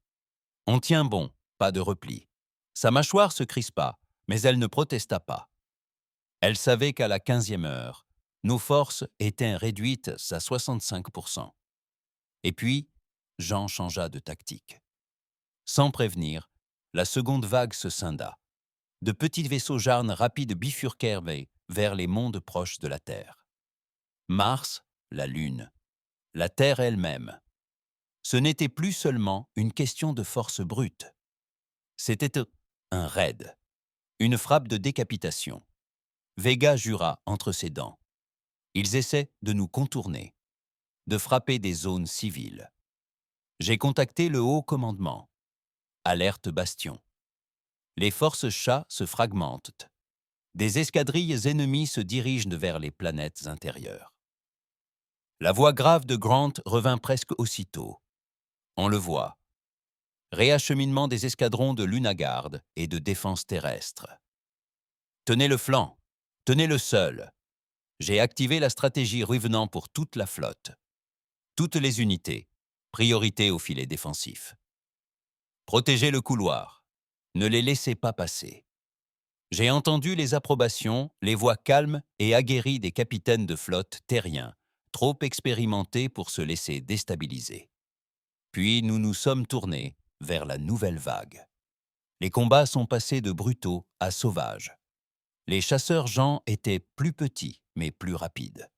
On tient bon, pas de repli. Sa mâchoire se crispa, mais elle ne protesta pas. Elle savait qu'à la 15e heure, nos forces étaient réduites à 65%. Et puis, Jean changea de tactique. Sans prévenir, la seconde vague se scinda. De petits vaisseaux jarnes rapides bifurquèrent vers les mondes proches de la Terre. Mars, la Lune, la Terre elle-même. Ce n'était plus seulement une question de force brute. C'était un raid, une frappe de décapitation. Vega jura entre ses dents. Ils essaient de nous contourner, de frapper des zones civiles. J'ai contacté le haut commandement. Alerte Bastion. Les forces chats se fragmentent. Des escadrilles ennemies se dirigent vers les planètes intérieures. La voix grave de Grant revint presque aussitôt. On le voit. Réacheminement des escadrons de Lunagarde et de défense terrestre. Tenez le flanc, tenez le seul. J'ai activé la stratégie Revenant pour toute la flotte. Toutes les unités, priorité au filet défensif. Protégez le couloir. Ne les laissez pas passer. J'ai entendu les approbations, les voix calmes et aguerries des capitaines de flotte terriens, trop expérimentés pour se laisser déstabiliser. Puis nous nous sommes tournés vers la nouvelle vague. Les combats sont passés de brutaux à sauvages. Les chasseurs Jean étaient plus petits, mais plus rapides.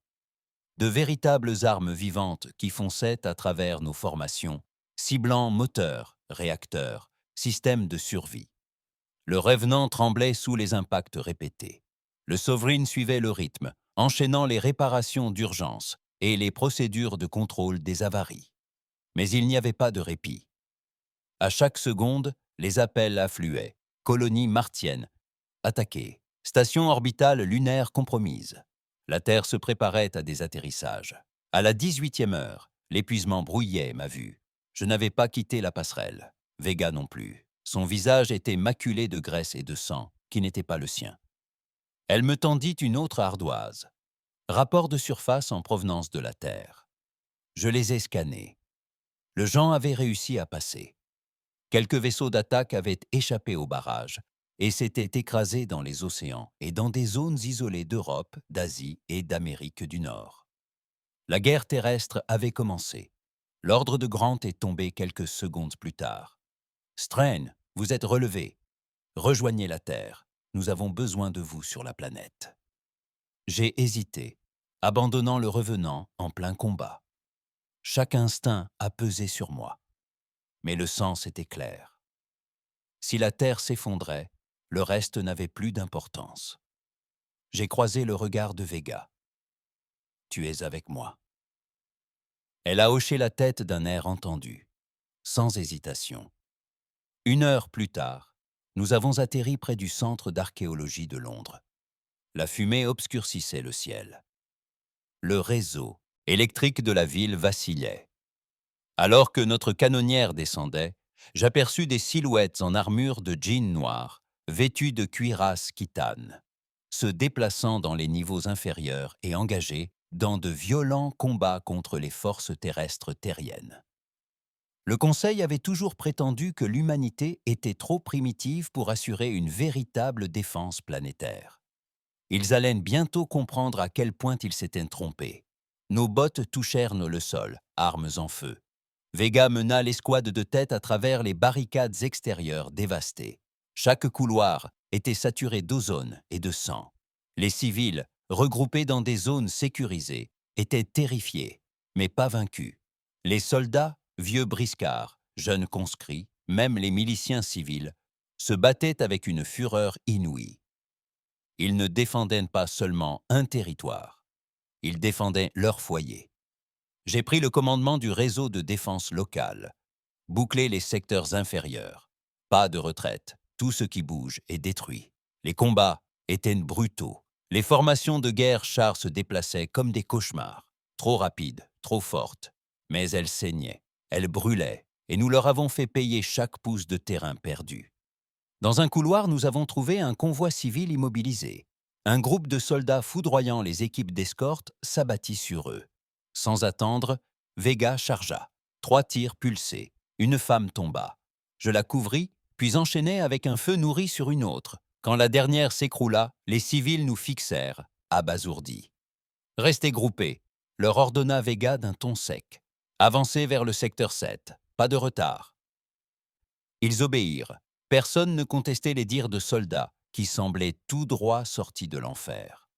De véritables armes vivantes qui fonçaient à travers nos formations, ciblant moteurs, réacteurs, systèmes de survie. Le Revenant tremblait sous les impacts répétés. Le Sovereign suivait le rythme, enchaînant les réparations d'urgence et les procédures de contrôle des avaries. Mais il n'y avait pas de répit. À chaque seconde, les appels affluaient. Colonie martienne, attaquée. Station orbitale lunaire compromise. La Terre se préparait à des atterrissages. À la 18e heure, l'épuisement brouillait ma vue. Je n'avais pas quitté la passerelle. Vega non plus. Son visage était maculé de graisse et de sang, qui n'était pas le sien. Elle me tendit une autre ardoise. Rapport de surface en provenance de la Terre. Je les ai scannés. Le Jean avait réussi à passer. Quelques vaisseaux d'attaque avaient échappé au barrage et s'étaient écrasés dans les océans et dans des zones isolées d'Europe, d'Asie et d'Amérique du Nord. La guerre terrestre avait commencé. L'ordre de Grant est tombé quelques secondes plus tard. « Strain, vous êtes relevé. Rejoignez la Terre. Nous avons besoin de vous sur la planète. » J'ai hésité, abandonnant le Revenant en plein combat. Chaque instinct a pesé sur moi. Mais le sens était clair. Si la Terre s'effondrait, le reste n'avait plus d'importance. J'ai croisé le regard de Vega. « Tu es avec moi. » Elle a hoché la tête d'un air entendu, sans hésitation. 1 heure plus tard, nous avons atterri près du centre d'archéologie de Londres. La fumée obscurcissait le ciel. Le réseau électrique de la ville vacillait. Alors que notre canonnière descendait, j'aperçus des silhouettes en armure de jean noir, vêtues de cuirasse kitane. se déplaçant dans les niveaux inférieurs et engagés dans de violents combats contre les forces terrestres terriennes. Le Conseil avait toujours prétendu que l'humanité était trop primitive pour assurer une véritable défense planétaire. Ils allaient bientôt comprendre à quel point ils s'étaient trompés. Nos bottes touchèrent le sol, armes en feu. Vega mena l'escouade de tête à travers les barricades extérieures dévastées. Chaque couloir était saturé d'ozone et de sang. Les civils, regroupés dans des zones sécurisées, étaient terrifiés, mais pas vaincus. Les soldats, vieux briscards, jeunes conscrits, même les miliciens civils, se battaient avec une fureur inouïe. Ils ne défendaient pas seulement un territoire, ils défendaient leur foyer. J'ai pris le commandement du réseau de défense locale, boucler les secteurs inférieurs. Pas de retraite, tout ce qui bouge est détruit. Les combats étaient brutaux. Les formations de guerre chars se déplaçaient comme des cauchemars, trop rapides, trop fortes. Mais elles saignaient, elles brûlaient, et nous leur avons fait payer chaque pouce de terrain perdu. Dans un couloir, nous avons trouvé un convoi civil immobilisé. Un groupe de soldats foudroyant les équipes d'escorte s'abattit sur eux. Sans attendre, Vega chargea. 3 tirs pulsés. Une femme tomba. Je la couvris, puis enchaînai avec un feu nourri sur une autre. Quand la dernière s'écroula, les civils nous fixèrent, abasourdis. « Restez groupés », leur ordonna Vega d'un ton sec. « Avancez vers le secteur 7. Pas de retard. » Ils obéirent. Personne ne contestait les dires de soldats, qui semblaient tout droit sortis de l'enfer.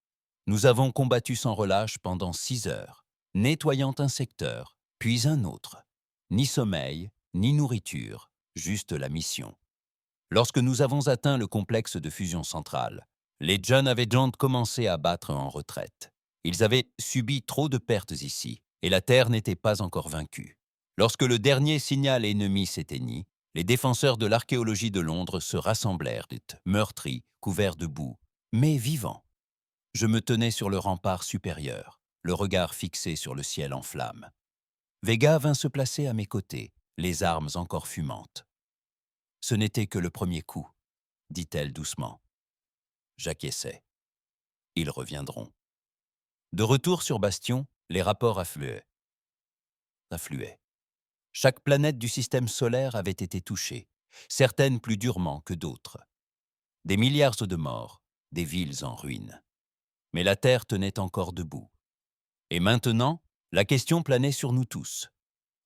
Nous avons combattu sans relâche pendant 6 heures, nettoyant un secteur, puis un autre. Ni sommeil, ni nourriture, juste la mission. Lorsque nous avons atteint le complexe de fusion centrale, les John avaient commencé à battre en retraite. Ils avaient subi trop de pertes ici, et la Terre n'était pas encore vaincue. Lorsque le dernier signal ennemi s'éteignit, les défenseurs de l'archéologie de Londres se rassemblèrent, meurtris, couverts de boue, mais vivants. Je me tenais sur le rempart supérieur, le regard fixé sur le ciel en flammes. Vega vint se placer à mes côtés, les armes encore fumantes. « Ce n'était que le premier coup », dit-elle doucement. J'acquiesçai. Ils reviendront. De retour sur Bastion, les rapports affluaient. Chaque planète du système solaire avait été touchée, certaines plus durement que d'autres. Des milliards de morts, des villes en ruine. Mais la Terre tenait encore debout. Et maintenant, la question planait sur nous tous.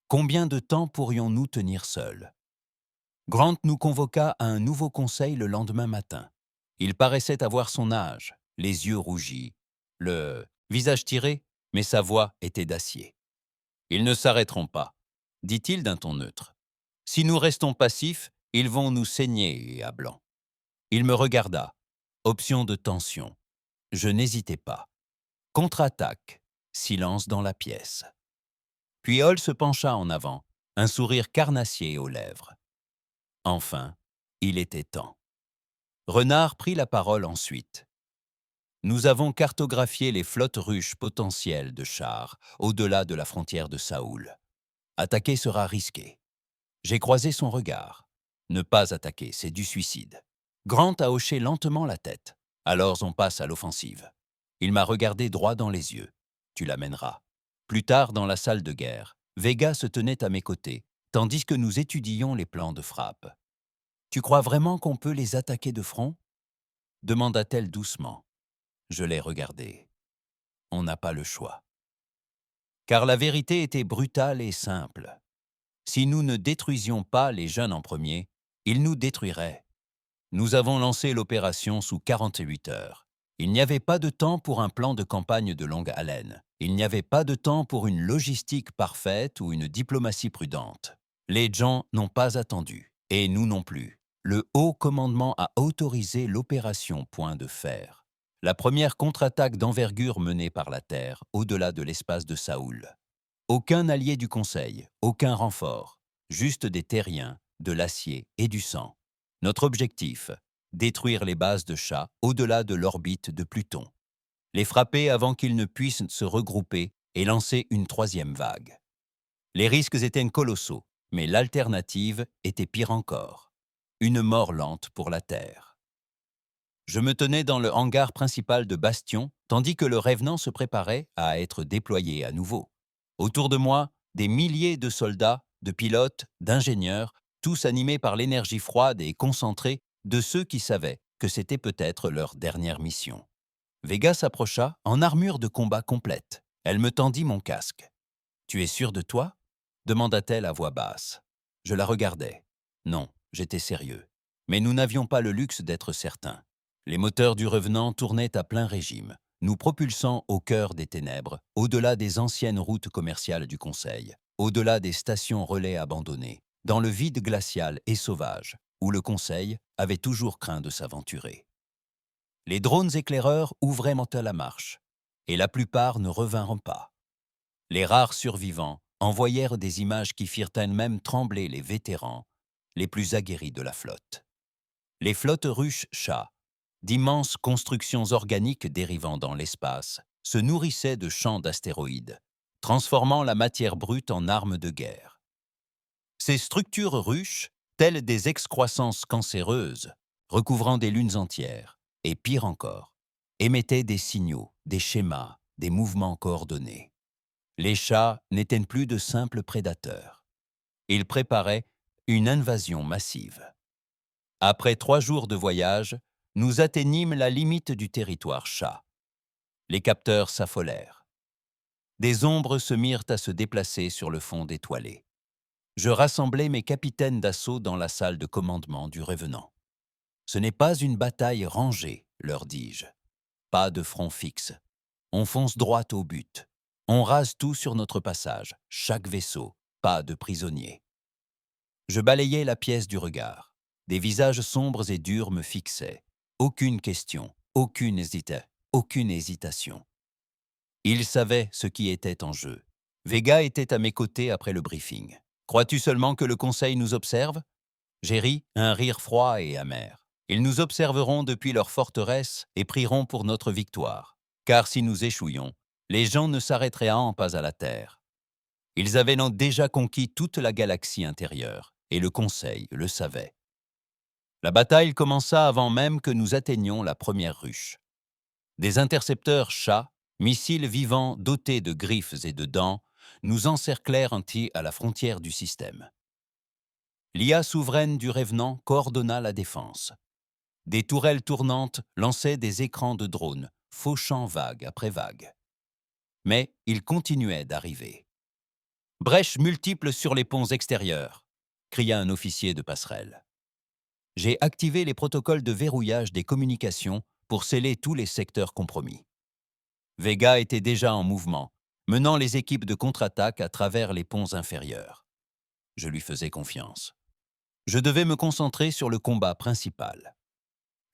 Combien de temps pourrions-nous tenir seuls? Grant nous convoqua à un nouveau conseil le lendemain matin. Il paraissait avoir son âge, les yeux rougis, le visage tiré, mais sa voix était d'acier. « Ils ne s'arrêteront pas, » dit-il d'un ton neutre. « Si nous restons passifs, ils vont nous saigner à blanc. » Il me regarda. Option de tension. Je n'hésitais pas. Contre-attaque. Silence dans la pièce. Puis Hall se pencha en avant, un sourire carnassier aux lèvres. Enfin, il était temps. Renard prit la parole ensuite. Nous avons cartographié les flottes ruches potentielles de chars au-delà de la frontière de Saoul. Attaquer sera risqué. J'ai croisé son regard. Ne pas attaquer, c'est du suicide. Grant a hoché lentement la tête. Alors on passe à l'offensive. Il m'a regardé droit dans les yeux. Tu l'amèneras. Plus tard, dans la salle de guerre, Vega se tenait à mes côtés, tandis que nous étudions les plans de frappe. Tu crois vraiment qu'on peut les attaquer de front? Demanda-t-elle doucement. Je l'ai regardé. On n'a pas le choix. Car la vérité était brutale et simple. Si nous ne détruisions pas les jeunes en premier, ils nous détruiraient. Nous avons lancé l'opération sous 48 heures. Il n'y avait pas de temps pour un plan de campagne de longue haleine. Il n'y avait pas de temps pour une logistique parfaite ou une diplomatie prudente. Les gens n'ont pas attendu, et nous non plus. Le haut commandement a autorisé l'opération Point de fer. La première contre-attaque d'envergure menée par la Terre au-delà de l'espace de Saoul. Aucun allié du Conseil, aucun renfort, juste des terriens, de l'acier et du sang. Notre objectif, détruire les bases de chats au-delà de l'orbite de Pluton. Les frapper avant qu'ils ne puissent se regrouper et lancer une troisième vague. Les risques étaient colossaux, mais l'alternative était pire encore. Une mort lente pour la Terre. Je me tenais dans le hangar principal de Bastion, tandis que le Revenant se préparait à être déployé à nouveau. Autour de moi, des milliers de soldats, de pilotes, d'ingénieurs, tous animés par l'énergie froide et concentrée de ceux qui savaient que c'était peut-être leur dernière mission. Vega s'approcha en armure de combat complète. Elle me tendit mon casque. « Tu es sûr de toi ?» demanda-t-elle à voix basse. Je la regardais. Non, j'étais sérieux. Mais nous n'avions pas le luxe d'être certains. Les moteurs du Revenant tournaient à plein régime, nous propulsant au cœur des ténèbres, au-delà des anciennes routes commerciales du Conseil, au-delà des stations relais abandonnées, dans le vide glacial et sauvage, où le Conseil avait toujours craint de s'aventurer. Les drones éclaireurs ouvraient à la marche, et la plupart ne revinrent pas. Les rares survivants envoyèrent des images qui firent elles-mêmes trembler les vétérans, les plus aguerris de la flotte. Les flottes ruches chats, d'immenses constructions organiques dérivant dans l'espace, se nourrissaient de champs d'astéroïdes, transformant la matière brute en armes de guerre. Ces structures ruches, telles des excroissances cancéreuses, recouvrant des lunes entières, et pire encore, émettaient des signaux, des schémas, des mouvements coordonnés. Les chats n'étaient plus de simples prédateurs. Ils préparaient une invasion massive. Après 3 jours de voyage, nous atteignîmes la limite du territoire chat. Les capteurs s'affolèrent. Des ombres se mirent à se déplacer sur le fond étoilé. Je rassemblai mes capitaines d'assaut dans la salle de commandement du Revenant. « Ce n'est pas une bataille rangée, leur dis-je. Pas de front fixe. On fonce droit au but. On rase tout sur notre passage, chaque vaisseau, pas de prisonniers. » Je balayais la pièce du regard. Des visages sombres et durs me fixaient. Aucune question, aucune hésitation. Ils savaient ce qui était en jeu. Vega était à mes côtés après le briefing. « Crois-tu seulement que le Conseil nous observe ?» J'ai ri, un rire froid et amer. « Ils nous observeront depuis leur forteresse et prieront pour notre victoire. Car si nous échouions, les gens ne s'arrêteraient pas à la Terre. Ils avaient déjà conquis toute la galaxie intérieure, et le Conseil le savait. » La bataille commença avant même que nous atteignions la première ruche. Des intercepteurs chats, missiles vivants dotés de griffes et de dents, nous encerclèrent à la frontière du système. L'IA souveraine du Revenant coordonna la défense. Des tourelles tournantes lançaient des écrans de drones, fauchant vague après vague. Mais ils continuaient d'arriver. « Brèches multiples sur les ponts extérieurs !» cria un officier de passerelle. J'ai activé les protocoles de verrouillage des communications pour sceller tous les secteurs compromis. Vega était déjà en mouvement, menant les équipes de contre-attaque à travers les ponts inférieurs. Je lui faisais confiance. Je devais me concentrer sur le combat principal.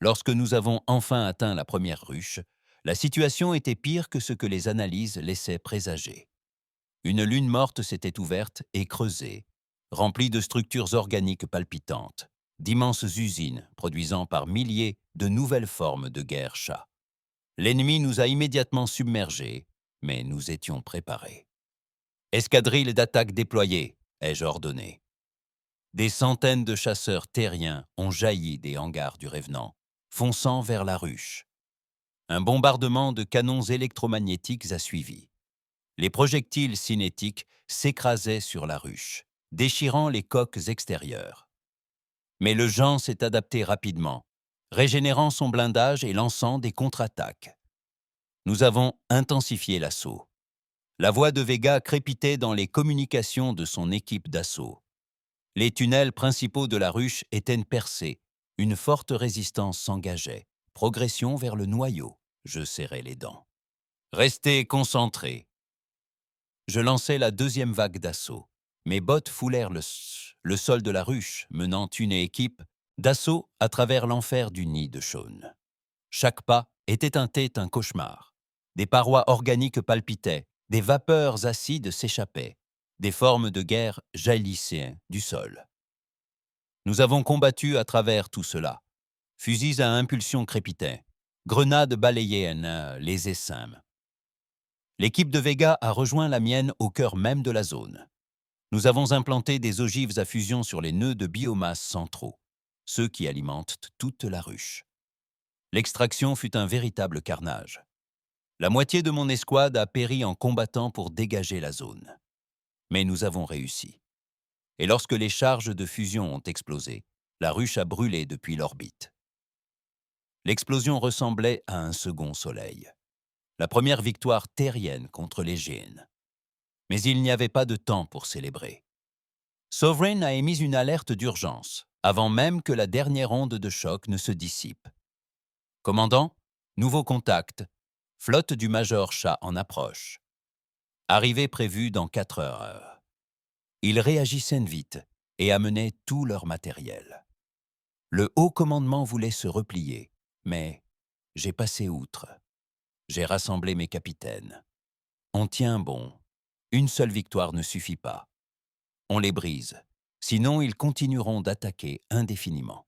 Lorsque nous avons enfin atteint la première ruche, la situation était pire que ce que les analyses laissaient présager. Une lune morte s'était ouverte et creusée, remplie de structures organiques palpitantes, d'immenses usines produisant par milliers de nouvelles formes de guerre chat. L'ennemi nous a immédiatement submergés, mais nous étions préparés. « Escadrille d'attaque déployée », ai-je ordonné. Des centaines de chasseurs terriens ont jailli des hangars du Revenant, fonçant vers la ruche. Un bombardement de canons électromagnétiques a suivi. Les projectiles cinétiques s'écrasaient sur la ruche, déchirant les coques extérieures. Mais le Jean s'est adapté rapidement, régénérant son blindage et lançant des contre-attaques. Nous avons intensifié l'assaut. La voix de Vega crépitait dans les communications de son équipe d'assaut. Les tunnels principaux de la ruche étaient percés. Une forte résistance s'engageait. Progression vers le noyau. Je serrai les dents. Restez concentrés. Je lançai la deuxième vague d'assaut. Mes bottes foulèrent le sol de la ruche, menant une équipe d'assaut à travers l'enfer du nid de Shaun. Chaque pas était un cauchemar. Des parois organiques palpitaient, des vapeurs acides s'échappaient, des formes de guerre jaillissaient du sol. Nous avons combattu à travers tout cela. Fusils à impulsion crépitaient, grenades balayaient les essaims. L'équipe de Vega a rejoint la mienne au cœur même de la zone. Nous avons implanté des ogives à fusion sur les nœuds de biomasse centraux, ceux qui alimentent toute la ruche. L'extraction fut un véritable carnage. La moitié de mon escouade a péri en combattant pour dégager la zone. Mais nous avons réussi. Et lorsque les charges de fusion ont explosé, la ruche a brûlé depuis l'orbite. L'explosion ressemblait à un second soleil. La première victoire terrienne contre les Géants. Mais il n'y avait pas de temps pour célébrer. Sovereign a émis une alerte d'urgence, avant même que la dernière onde de choc ne se dissipe. Commandant, nouveau contact. Flotte du Major Shah en approche. Arrivée prévue dans 4 heures. Ils réagissaient vite et amenaient tout leur matériel. Le haut commandement voulait se replier, mais j'ai passé outre. J'ai rassemblé mes capitaines. On tient bon. Une seule victoire ne suffit pas. On les brise, sinon ils continueront d'attaquer indéfiniment.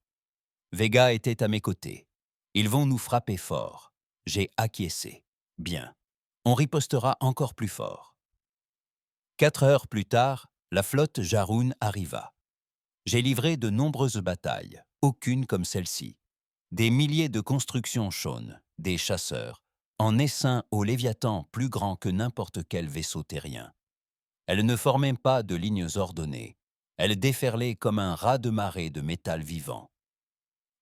Vega était à mes côtés. Ils vont nous frapper fort. J'ai acquiescé. Bien. On ripostera encore plus fort. 4 heures plus tard, la flotte Jarun arriva. J'ai livré de nombreuses batailles, aucune comme celle-ci. Des milliers de constructions chaunes, des chasseurs, en essaim au Léviathan plus grand que n'importe quel vaisseau terrien. Elles ne formaient pas de lignes ordonnées. Elles déferlaient comme un raz-de-marée de métal vivant.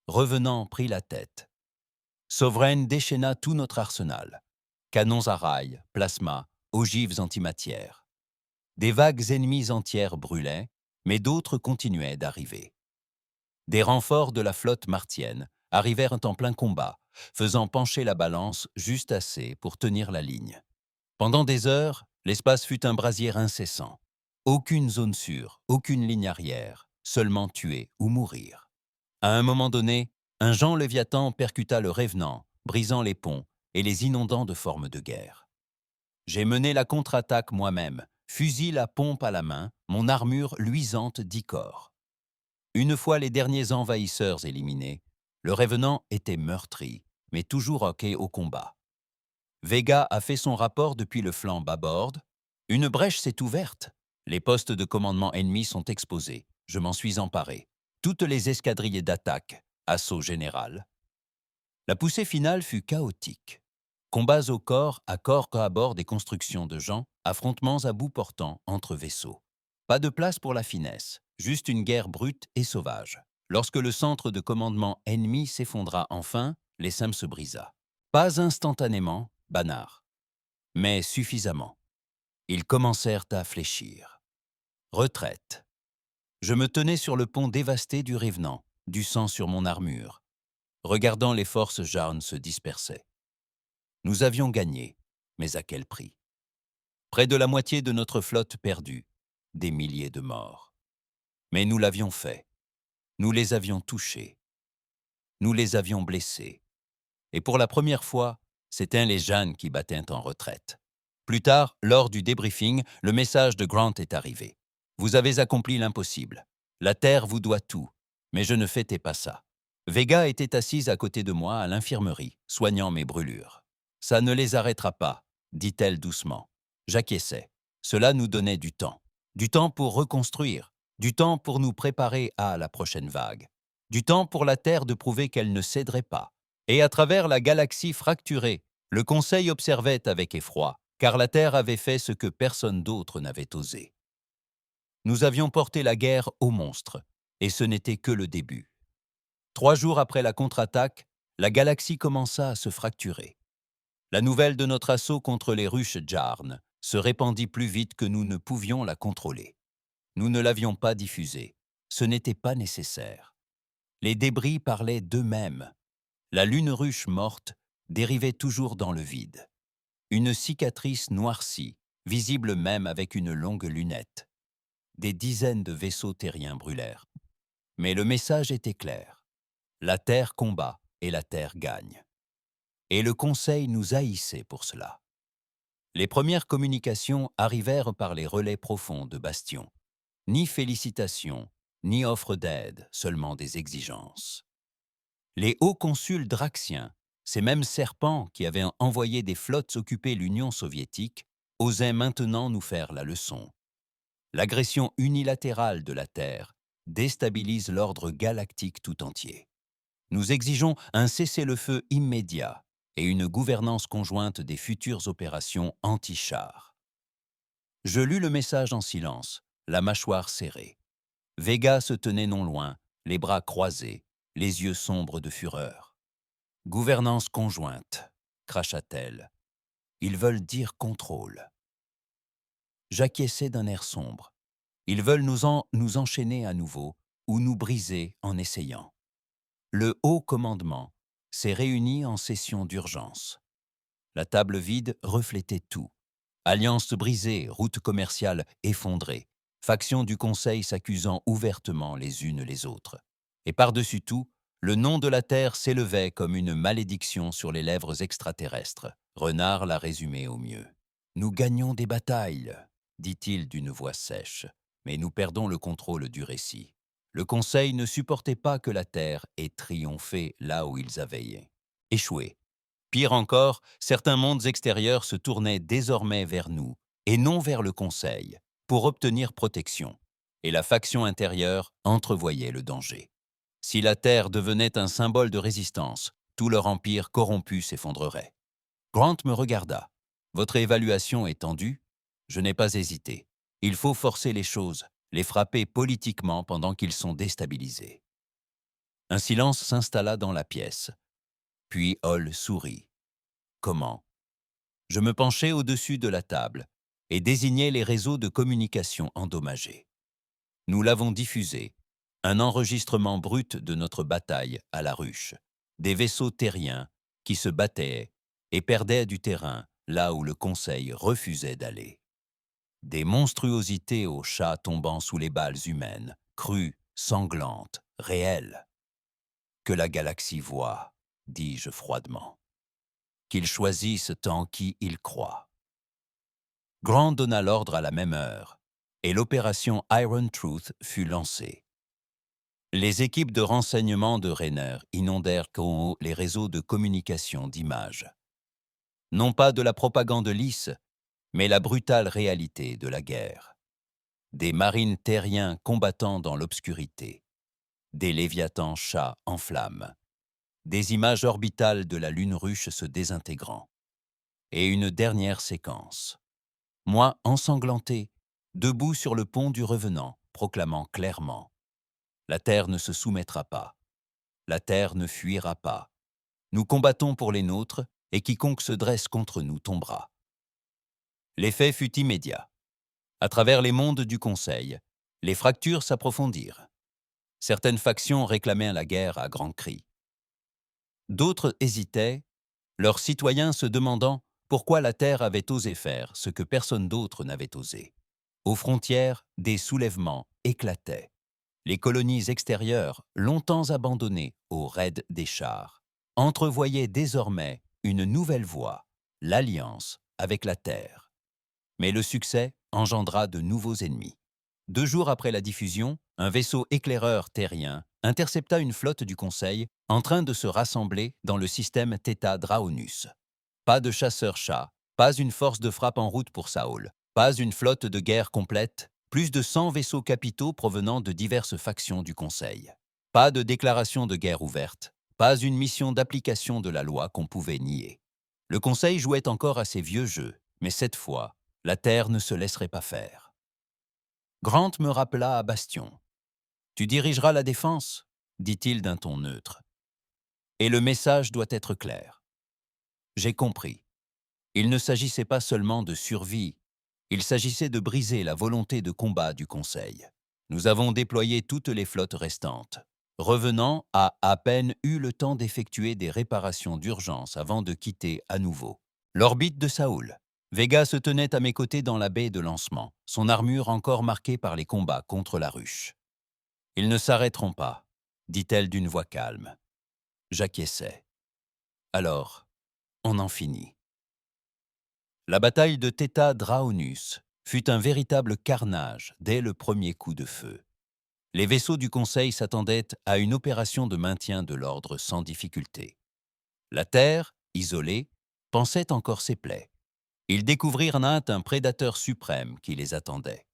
Revenant prit la tête. Sovereign déchaîna tout notre arsenal. Canons à rail, plasma, ogives antimatières. Des vagues ennemies entières brûlaient, mais d'autres continuaient d'arriver. Des renforts de la flotte martienne arrivèrent en plein combat, faisant pencher la balance juste assez pour tenir la ligne. Pendant des heures, l'espace fut un brasier incessant. Aucune zone sûre, aucune ligne arrière, seulement tuer ou mourir. À un moment donné, un Jean Léviathan percuta le Revenant, brisant les ponts et les inondant de formes de guerre. J'ai mené la contre-attaque moi-même, fusil à pompe à la main, mon armure luisante d'Icor. Une fois les derniers envahisseurs éliminés, le Revenant était meurtri, mais toujours hoqué au combat. Vega a fait son rapport depuis le flanc bâbord. Une brèche s'est ouverte. Les postes de commandement ennemis sont exposés. Je m'en suis emparé. Toutes les escadrilles d'attaque, assaut général. La poussée finale fut chaotique. Combats au corps à bord des constructions de gens, affrontements à bout portant entre vaisseaux. Pas de place pour la finesse, juste une guerre brute et sauvage. Lorsque le centre de commandement ennemi s'effondra enfin, l'essaim se brisa. Pas instantanément, Banard, mais suffisamment. Ils commencèrent à fléchir. Retraite. Je me tenais sur le pont dévasté du Revenant, du sang sur mon armure, regardant les forces jaunes se disperser. Nous avions gagné, mais à quel prix? Près de la moitié de notre flotte perdue, des milliers de morts. Mais nous l'avions fait. Nous les avions touchés. Nous les avions blessés. Et pour la première fois, c'étaient les Jeannes qui battaient en retraite. Plus tard, lors du débriefing, le message de Grant est arrivé. Vous avez accompli l'impossible. La Terre vous doit tout. Mais je ne fêtais pas ça. Vega était assise à côté de moi à l'infirmerie, soignant mes brûlures. Ça ne les arrêtera pas, dit-elle doucement. J'acquiesçais. Cela nous donnait du temps. Du temps pour reconstruire. Du temps pour nous préparer à la prochaine vague. Du temps pour la Terre de prouver qu'elle ne céderait pas. Et à travers la galaxie fracturée, le Conseil observait avec effroi, car la Terre avait fait ce que personne d'autre n'avait osé. Nous avions porté la guerre aux monstres, et ce n'était que le début. 3 jours après la contre-attaque, la galaxie commença à se fracturer. La nouvelle de notre assaut contre les ruches Jarn se répandit plus vite que nous ne pouvions la contrôler. Nous ne l'avions pas diffusée. Ce n'était pas nécessaire. Les débris parlaient d'eux-mêmes. La lune ruche morte dérivait toujours dans le vide. Une cicatrice noircie, visible même avec une longue lunette. Des dizaines de vaisseaux terriens brûlèrent. Mais le message était clair. La Terre combat et la Terre gagne. Et le Conseil nous haïssait pour cela. Les premières communications arrivèrent par les relais profonds de Bastion. Ni félicitations, ni offres d'aide, seulement des exigences. Les hauts consuls draxiens, ces mêmes serpents qui avaient envoyé des flottes occuper l'Union soviétique, osaient maintenant nous faire la leçon. L'agression unilatérale de la Terre déstabilise l'ordre galactique tout entier. Nous exigeons un cessez-le-feu immédiat et une gouvernance conjointe des futures opérations anti-chars. Je lus le message en silence, la mâchoire serrée. Vega se tenait non loin, les bras croisés, les yeux sombres de fureur. « Gouvernance conjointe », cracha-t-elle. « Ils veulent dire contrôle. » J'acquiesçai d'un air sombre. Ils veulent nous enchaîner à nouveau ou nous briser en essayant. Le haut commandement s'est réuni en session d'urgence. La table vide reflétait tout. Alliances brisées, routes commerciales effondrées, factions du Conseil s'accusant ouvertement les unes les autres. Et par-dessus tout, le nom de la Terre s'élevait comme une malédiction sur les lèvres extraterrestres. Renard l'a résumé au mieux. « Nous gagnons des batailles », dit-il d'une voix sèche, mais nous perdons le contrôle du récit. Le Conseil ne supportait pas que la Terre ait triomphé là où ils avaient échoué. Pire encore, certains mondes extérieurs se tournaient désormais vers nous, et non vers le Conseil, pour obtenir protection, et la faction intérieure entrevoyait le danger. Si la Terre devenait un symbole de résistance, tout leur empire corrompu s'effondrerait. Grant me regarda. « Votre évaluation est tendue ?» Je n'ai pas hésité. Il faut forcer les choses, les frapper politiquement pendant qu'ils sont déstabilisés. Un silence s'installa dans la pièce. Puis Hall sourit. « Comment ?» Je me penchai au-dessus de la table et désignai les réseaux de communication endommagés. Nous l'avons diffusé, un enregistrement brut de notre bataille à la ruche, des vaisseaux terriens qui se battaient et perdaient du terrain là où le Conseil refusait d'aller. Des monstruosités aux chats tombant sous les balles humaines, crues, sanglantes, réelles. « Que la galaxie voie, dis-je froidement. Qu'ils choisissent en qui ils croient. » Grant donna l'ordre à la même heure, et l'opération Iron Truth fut lancée. Les équipes de renseignement de Raynor inondèrent les réseaux de communication d'images. Non pas de la propagande lisse, mais la brutale réalité de la guerre. Des marines terriens combattant dans l'obscurité, des léviathans chats en flammes, des images orbitales de la lune ruche se désintégrant, et une dernière séquence. Moi, ensanglanté, debout sur le pont du Revenant, proclamant clairement « La Terre ne se soumettra pas. La Terre ne fuira pas. Nous combattons pour les nôtres, et quiconque se dresse contre nous tombera. » L'effet fut immédiat. À travers les mondes du Conseil, les fractures s'approfondirent. Certaines factions réclamaient la guerre à grands cris. D'autres hésitaient, leurs citoyens se demandant pourquoi la Terre avait osé faire ce que personne d'autre n'avait osé. Aux frontières, des soulèvements éclataient. Les colonies extérieures, longtemps abandonnées aux raids des chars, entrevoyaient désormais une nouvelle voie, l'alliance avec la Terre. Mais le succès engendra de nouveaux ennemis. 2 jours après la diffusion, un vaisseau éclaireur terrien intercepta une flotte du Conseil en train de se rassembler dans le système Theta Draonus. Pas de chasseurs-chats, pas une force de frappe en route pour Saul, pas une flotte de guerre complète, plus de 100 vaisseaux capitaux provenant de diverses factions du Conseil. Pas de déclaration de guerre ouverte, pas une mission d'application de la loi qu'on pouvait nier. Le Conseil jouait encore à ses vieux jeux, mais cette fois, la Terre ne se laisserait pas faire. Grant me rappela à Bastion. « Tu dirigeras la défense ?» dit-il d'un ton neutre. « Et le message doit être clair. » J'ai compris. Il ne s'agissait pas seulement de survie, il s'agissait de briser la volonté de combat du Conseil. Nous avons déployé toutes les flottes restantes. Revenant a à peine eu le temps d'effectuer des réparations d'urgence avant de quitter à nouveau l'orbite de Saul. Vega se tenait à mes côtés dans la baie de lancement, son armure encore marquée par les combats contre la ruche. « Ils ne s'arrêteront pas, » dit-elle d'une voix calme. J'acquiesçai. Alors, on en finit. La bataille de Theta Draonus fut un véritable carnage dès le premier coup de feu. Les vaisseaux du Conseil s'attendaient à une opération de maintien de l'ordre sans difficulté. La Terre, isolée, pansait encore ses plaies. Ils découvrirent un prédateur suprême qui les attendait.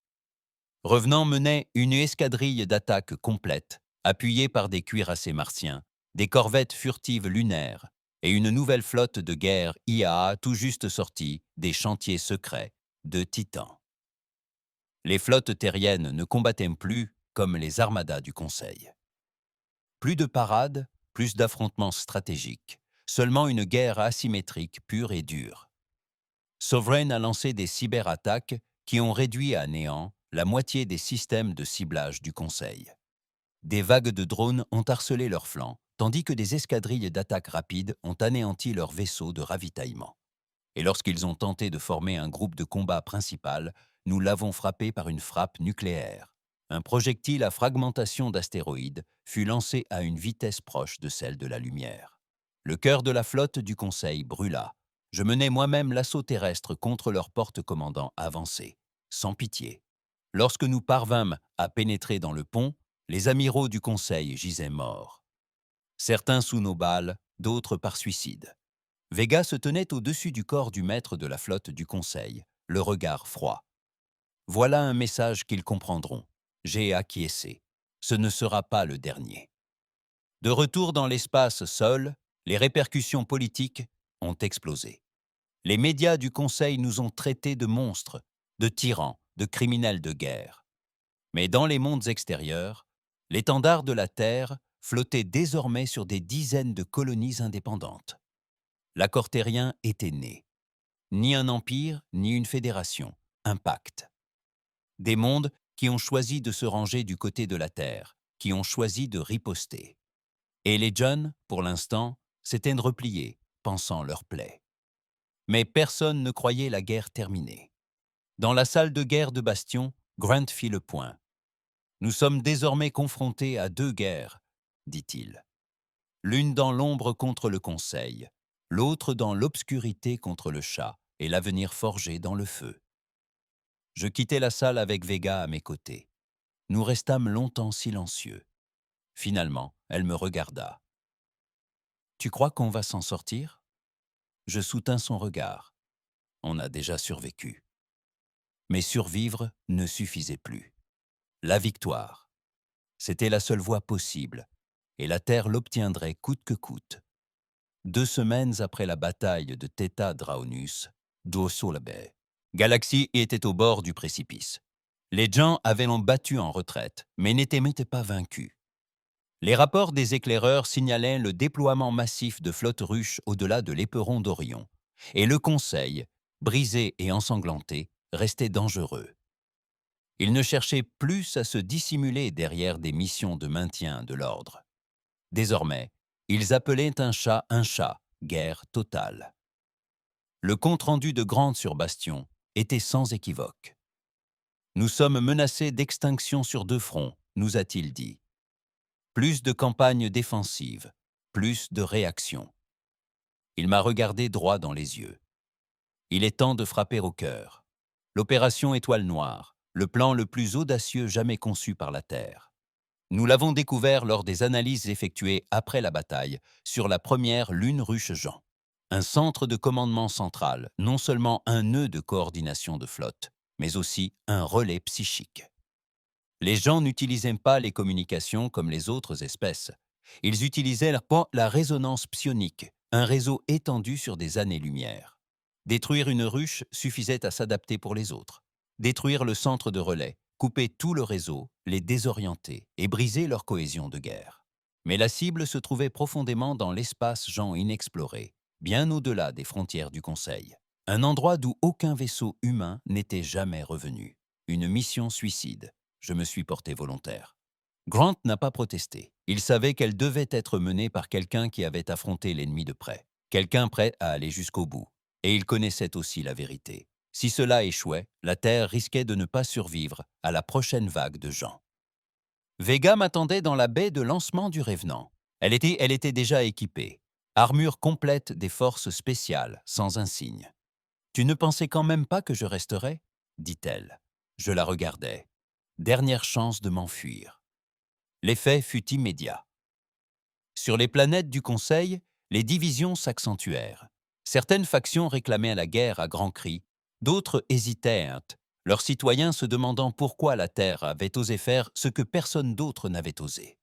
Revenant menait une escadrille d'attaque complète, appuyée par des cuirassés martiens, des corvettes furtives lunaires et une nouvelle flotte de guerre IAA tout juste sortie des chantiers secrets de Titan. Les flottes terriennes ne combattaient plus comme les armadas du Conseil. Plus de parades, plus d'affrontements stratégiques, seulement une guerre asymétrique pure et dure. Sovereign a lancé des cyberattaques qui ont réduit à néant la moitié des systèmes de ciblage du Conseil. Des vagues de drones ont harcelé leurs flancs, tandis que des escadrilles d'attaque rapides ont anéanti leurs vaisseaux de ravitaillement. Et lorsqu'ils ont tenté de former un groupe de combat principal, nous l'avons frappé par une frappe nucléaire. Un projectile à fragmentation d'astéroïdes fut lancé à une vitesse proche de celle de la lumière. Le cœur de la flotte du Conseil brûla. Je menais moi-même l'assaut terrestre contre leur porte-commandant avancé, sans pitié. Lorsque nous parvînmes à pénétrer dans le pont, les amiraux du Conseil gisaient morts. Certains sous nos balles, d'autres par suicide. Vega se tenait au-dessus du corps du maître de la flotte du Conseil, le regard froid. Voilà un message qu'ils comprendront. J'ai acquiescé. Ce ne sera pas le dernier. De retour dans l'espace seul, les répercussions politiques ont explosé. Les médias du Conseil nous ont traités de monstres, de tyrans, de criminels de guerre. Mais dans les mondes extérieurs, l'étendard de la Terre flottait désormais sur des dizaines de colonies indépendantes. L'accord terrien était né. Ni un empire, ni une fédération, un pacte. Des mondes qui ont choisi de se ranger du côté de la Terre, qui ont choisi de riposter. Et les jeunes, pour l'instant, s'étaient repliés, pensant leur plaie. Mais personne ne croyait la guerre terminée. Dans la salle de guerre de Bastion, Grant fit le point. « Nous sommes désormais confrontés à deux guerres, dit-il. L'une dans l'ombre contre le Conseil, l'autre dans l'obscurité contre le chat et l'avenir forgé dans le feu. » Je quittai la salle avec Vega à mes côtés. Nous restâmes longtemps silencieux. Finalement, elle me regarda. « Tu crois qu'on va s'en sortir ?» Je soutins son regard. On a déjà survécu. Mais survivre ne suffisait plus. La victoire, c'était la seule voie possible, et la Terre l'obtiendrait coûte que coûte. 2 semaines après la bataille de Theta Draunus, Dosolabé, Galaxy était au bord du précipice. Les gens avaient l'ont battu en retraite, mais n'étaient pas vaincus. Les rapports des éclaireurs signalaient le déploiement massif de flottes russes au-delà de l'éperon d'Orion, et le Conseil, brisé et ensanglanté, restait dangereux. Ils ne cherchaient plus à se dissimuler derrière des missions de maintien de l'ordre. Désormais, ils appelaient un chat, guerre totale. Le compte-rendu de Grant sur Bastion était sans équivoque. « Nous sommes menacés d'extinction sur 2 fronts, nous a-t-il dit. Plus de campagnes défensives, plus de réactions. » Il m'a regardé droit dans les yeux. « Il est temps de frapper au cœur. L'opération Étoile Noire, le plan le plus audacieux jamais conçu par la Terre. Nous l'avons découvert lors des analyses effectuées après la bataille sur la première lune Ruche-Jean. Un centre de commandement central, non seulement un nœud de coordination de flotte, mais aussi un relais psychique. Les gens n'utilisaient pas les communications comme les autres espèces. Ils utilisaient la résonance psionique, un réseau étendu sur des années-lumière. Détruire une ruche suffisait à s'adapter pour les autres. Détruire le centre de relais, couper tout le réseau, les désorienter et briser leur cohésion de guerre. Mais la cible se trouvait profondément dans l'espace-Jean inexploré, bien au-delà des frontières du Conseil. Un endroit d'où aucun vaisseau humain n'était jamais revenu. Une mission suicide. Je me suis porté volontaire. Grant n'a pas protesté. Il savait qu'elle devait être menée par quelqu'un qui avait affronté l'ennemi de près, quelqu'un prêt à aller jusqu'au bout. Et il connaissait aussi la vérité. Si cela échouait, la Terre risquait de ne pas survivre à la prochaine vague de gens. Vega m'attendait dans la baie de lancement du Revenant. Elle était déjà équipée. Armure complète des forces spéciales, sans insigne. « Tu ne pensais quand même pas que je resterais ?» dit-elle. Je la regardais. Dernière chance de m'enfuir. L'effet fut immédiat. Sur les planètes du Conseil, les divisions s'accentuèrent. Certaines factions réclamaient la guerre à grands cris, d'autres hésitèrent, leurs citoyens se demandant pourquoi la Terre avait osé faire ce que personne d'autre n'avait osé.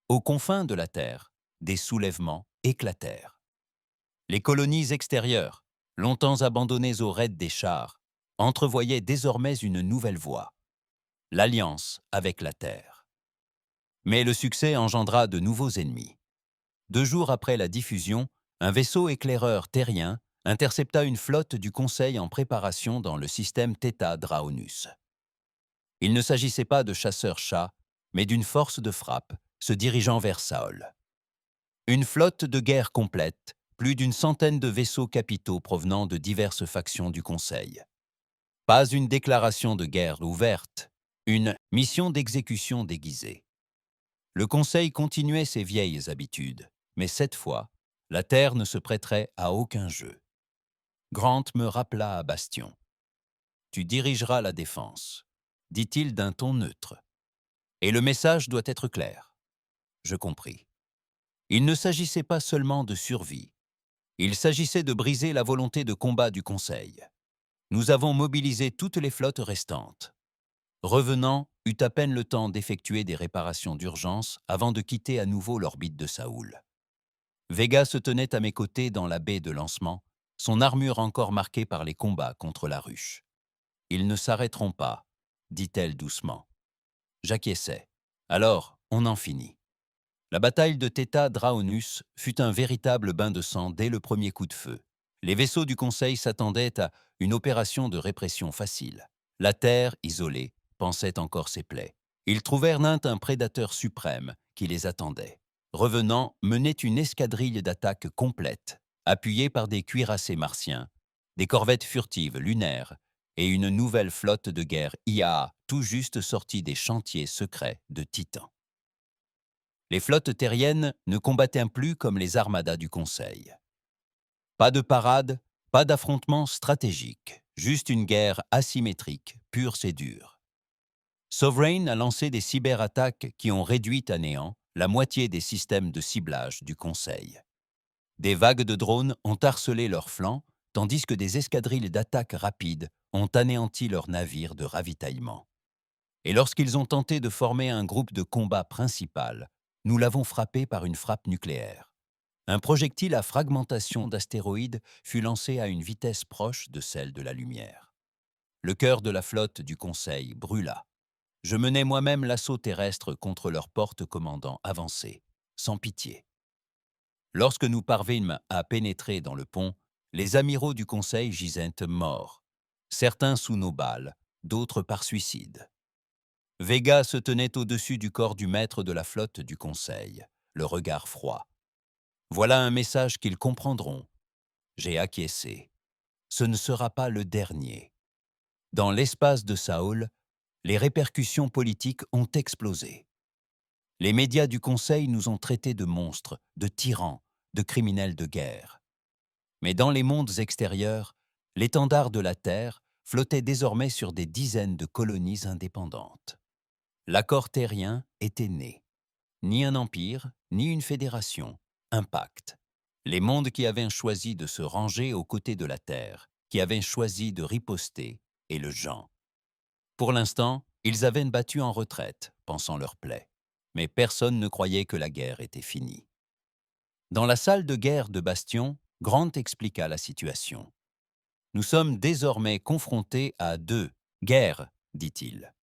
Aux confins de la Terre, des soulèvements éclatèrent. Les colonies extérieures, longtemps abandonnées aux raids des chars, entrevoyaient désormais une nouvelle voie, l'alliance avec la Terre. Mais le succès engendra de nouveaux ennemis. 2 jours après la diffusion, un vaisseau éclaireur terrien intercepta une flotte du Conseil en préparation dans le système Theta Draonus. Il ne s'agissait pas de chasseurs-chats, mais d'une force de frappe se dirigeant vers Saol. Une flotte de guerre complète, plus d'une centaine de vaisseaux capitaux provenant de diverses factions du Conseil. Pas une déclaration de guerre ouverte, une mission d'exécution déguisée. Le Conseil continuait ses vieilles habitudes, mais cette fois, la Terre ne se prêterait à aucun jeu. Grant me rappela à Bastion. « Tu dirigeras la défense », dit-il d'un ton neutre. « Et le message doit être clair. » Je compris. Il ne s'agissait pas seulement de survie. Il s'agissait de briser la volonté de combat du Conseil. Nous avons mobilisé toutes les flottes restantes. Revenant eut à peine le temps d'effectuer des réparations d'urgence avant de quitter à nouveau l'orbite de Saoul. Vega se tenait à mes côtés dans la baie de lancement, son armure encore marquée par les combats contre la ruche. « Ils ne s'arrêteront pas, » dit-elle doucement. J'acquiesçai. Alors, on en finit. La bataille de Theta Draonus fut un véritable bain de sang dès le premier coup de feu. Les vaisseaux du Conseil s'attendaient à une opération de répression facile. La Terre, isolée, pansait encore ses plaies. Ils trouvèrent nain un prédateur suprême qui les attendait. Revenant, menait une escadrille d'attaque complète, appuyée par des cuirassés martiens, des corvettes furtives lunaires et une nouvelle flotte de guerre IA tout juste sortie des chantiers secrets de Titan. Les flottes terriennes ne combattaient plus comme les armadas du Conseil. Pas de parade, pas d'affrontement stratégique, juste une guerre asymétrique, pure et dure. Sovereign a lancé des cyberattaques qui ont réduit à néant la moitié des systèmes de ciblage du Conseil. Des vagues de drones ont harcelé leurs flancs, tandis que des escadrilles d'attaque rapides ont anéanti leurs navires de ravitaillement. Et lorsqu'ils ont tenté de former un groupe de combat principal, nous l'avons frappé par une frappe nucléaire. Un projectile à fragmentation d'astéroïdes fut lancé à une vitesse proche de celle de la lumière. Le cœur de la flotte du Conseil brûla. Je menai moi-même l'assaut terrestre contre leur porte-commandant avancé, sans pitié. Lorsque nous parvînmes à pénétrer dans le pont, les amiraux du Conseil gisaient morts, certains sous nos balles, d'autres par suicide. Vega se tenait au-dessus du corps du maître de la flotte du Conseil, le regard froid. Voilà un message qu'ils comprendront. J'ai acquiescé. Ce ne sera pas le dernier. Dans l'espace de Saoul, les répercussions politiques ont explosé. Les médias du Conseil nous ont traités de monstres, de tyrans, de criminels de guerre. Mais dans les mondes extérieurs, l'étendard de la Terre flottait désormais sur des dizaines de colonies indépendantes. L'accord terrien était né. Ni un empire, ni une fédération, un pacte. Les mondes qui avaient choisi de se ranger aux côtés de la Terre, qui avaient choisi de riposter, et le Jean. Pour l'instant, ils avaient battu en retraite, pensant leur plaie. Mais personne ne croyait que la guerre était finie. Dans la salle de guerre de Bastion, Grant expliqua la situation. « Nous sommes désormais confrontés à 2 guerres, dit-il.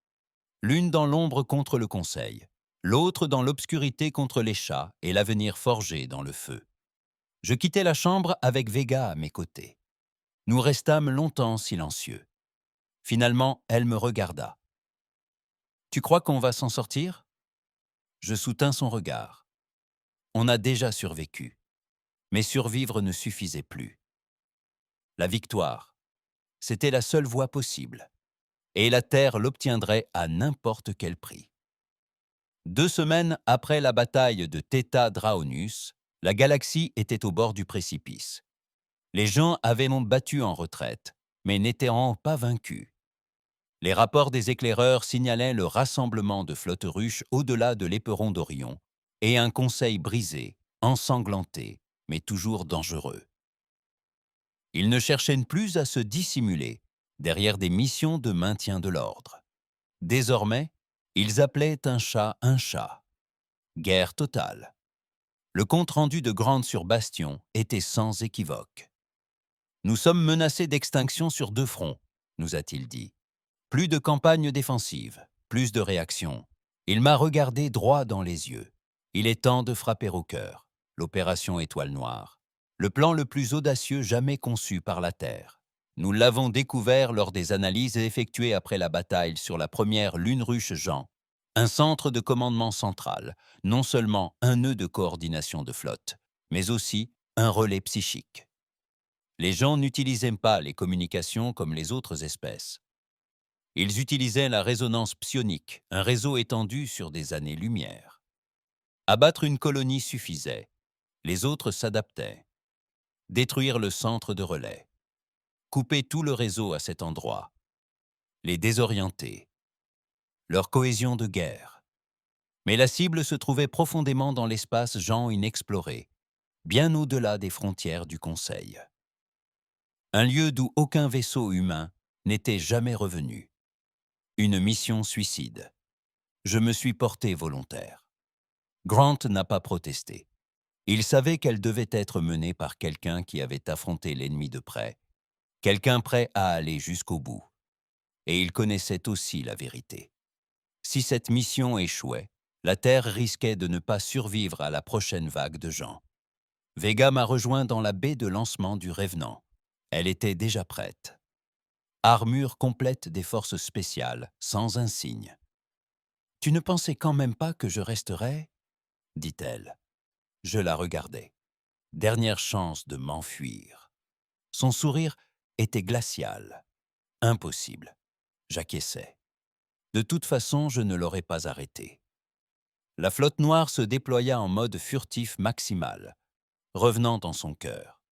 L'une dans l'ombre contre le Conseil, l'autre dans l'obscurité contre les chats et l'avenir forgé dans le feu. Je quittai la chambre avec Vega à mes côtés. Nous restâmes longtemps silencieux. Finalement, elle me regarda. « Tu crois qu'on va s'en sortir ?» Je soutins son regard. On a déjà survécu, mais survivre ne suffisait plus. La victoire, c'était la seule voie possible, et la Terre l'obtiendrait à n'importe quel prix. 2 semaines après la bataille de Theta Draonus, la galaxie était au bord du précipice. Les gens avaient battu en retraite, mais n'étant pas vaincus. Les rapports des éclaireurs signalaient le rassemblement de flottes ruches au-delà de l'éperon d'Orion et un conseil brisé, ensanglanté, mais toujours dangereux. Ils ne cherchaient plus à se dissimuler derrière des missions de maintien de l'ordre. Désormais, ils appelaient un chat. Guerre totale. Le compte-rendu de Grant sur Bastion était sans équivoque. « Nous sommes menacés d'extinction sur 2 fronts », nous a-t-il dit. « Plus de campagne défensive, plus de réactions. » Il m'a regardé droit dans les yeux. Il est temps de frapper au cœur. L'opération Étoile Noire. Le plan le plus audacieux jamais conçu par la Terre. Nous l'avons découvert lors des analyses effectuées après la bataille sur la première Lune Ruche Jean. Un centre de commandement central, non seulement un nœud de coordination de flotte, mais aussi un relais psychique. Les gens n'utilisaient pas les communications comme les autres espèces. Ils utilisaient la résonance psionique, un réseau étendu sur des années-lumière. Abattre une colonie suffisait. Les autres s'adaptaient. Détruire le centre de relais. Couper tout le réseau à cet endroit. Les désorienter. Leur cohésion de guerre. Mais la cible se trouvait profondément dans l'espace Jean inexploré, bien au-delà des frontières du Conseil. Un lieu d'où aucun vaisseau humain n'était jamais revenu. Une mission suicide. Je me suis porté volontaire. Grant n'a pas protesté. Il savait qu'elle devait être menée par quelqu'un qui avait affronté l'ennemi de près, quelqu'un prêt à aller jusqu'au bout. Et il connaissait aussi la vérité. Si cette mission échouait, la Terre risquait de ne pas survivre à la prochaine vague de gens. Vega m'a rejoint dans la baie de lancement du Revenant. Elle était déjà prête. Armure complète des forces spéciales, sans insigne. « Tu ne pensais quand même pas que je resterais ?» dit-elle. Je la regardais. Dernière chance de m'enfuir. Son sourire était glacial. Impossible. J'acquiesçais. De toute façon, je ne l'aurais pas arrêté. La flotte noire se déploya en mode furtif maximal, revenant en son cœur.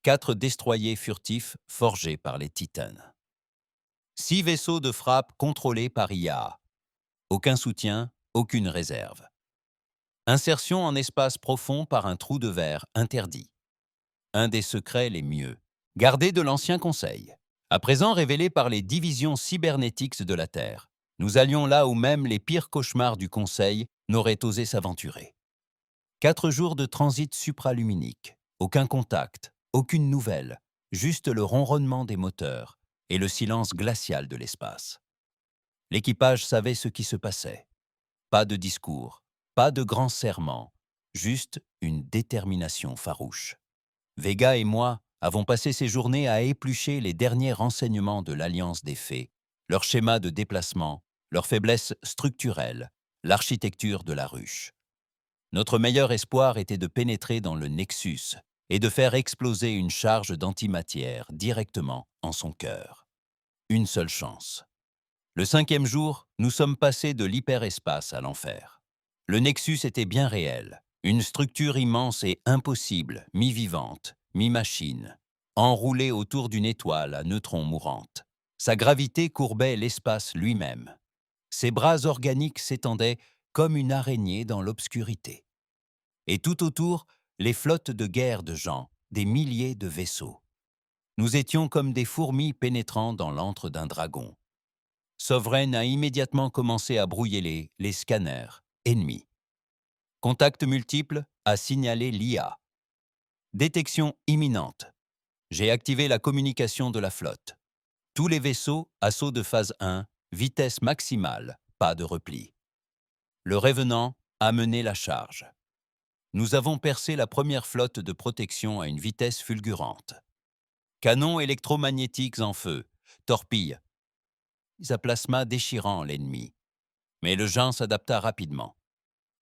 4 destroyers furtifs forgés par les Titans. 6 vaisseaux de frappe contrôlés par IA. Aucun soutien, aucune réserve. Insertion en espace profond par un trou de verre interdit. Un des secrets les mieux, gardés de l'ancien Conseil. À présent révélé par les divisions cybernétiques de la Terre. Nous allions là où même les pires cauchemars du Conseil n'auraient osé s'aventurer. 4 jours de transit supraluminique, aucun contact, aucune nouvelle, juste le ronronnement des moteurs et le silence glacial de l'espace. L'équipage savait ce qui se passait. Pas de discours, pas de grands serments, juste une détermination farouche. Vega et moi avons passé ces journées à éplucher les derniers renseignements de l'Alliance des Fées, leur schéma de déplacement, leurs faiblesses structurelles, l'architecture de la ruche. Notre meilleur espoir était de pénétrer dans le Nexus et de faire exploser une charge d'antimatière directement en son cœur. Une seule chance. Le 5e jour, nous sommes passés de l'hyperespace à l'enfer. Le Nexus était bien réel, une structure immense et impossible, mi-vivante, mi-machine, enroulée autour d'une étoile à neutrons mourante. Sa gravité courbait l'espace lui-même. Ses bras organiques s'étendaient comme une araignée dans l'obscurité. Et tout autour, les flottes de guerre de gens, des milliers de vaisseaux. Nous étions comme des fourmis pénétrant dans l'antre d'un dragon. Sovereign a immédiatement commencé à brouiller les scanners ennemis. Contact multiple a signalé l'IA. Détection imminente. J'ai activé la communication de la flotte. Tous les vaisseaux, assaut de phase 1, vitesse maximale, pas de repli. Le Revenant a mené la charge. Nous avons percé la première flotte de protection à une vitesse fulgurante. Canons électromagnétiques en feu, torpilles, plasma déchirant l'ennemi. Mais le Jean s'adapta rapidement.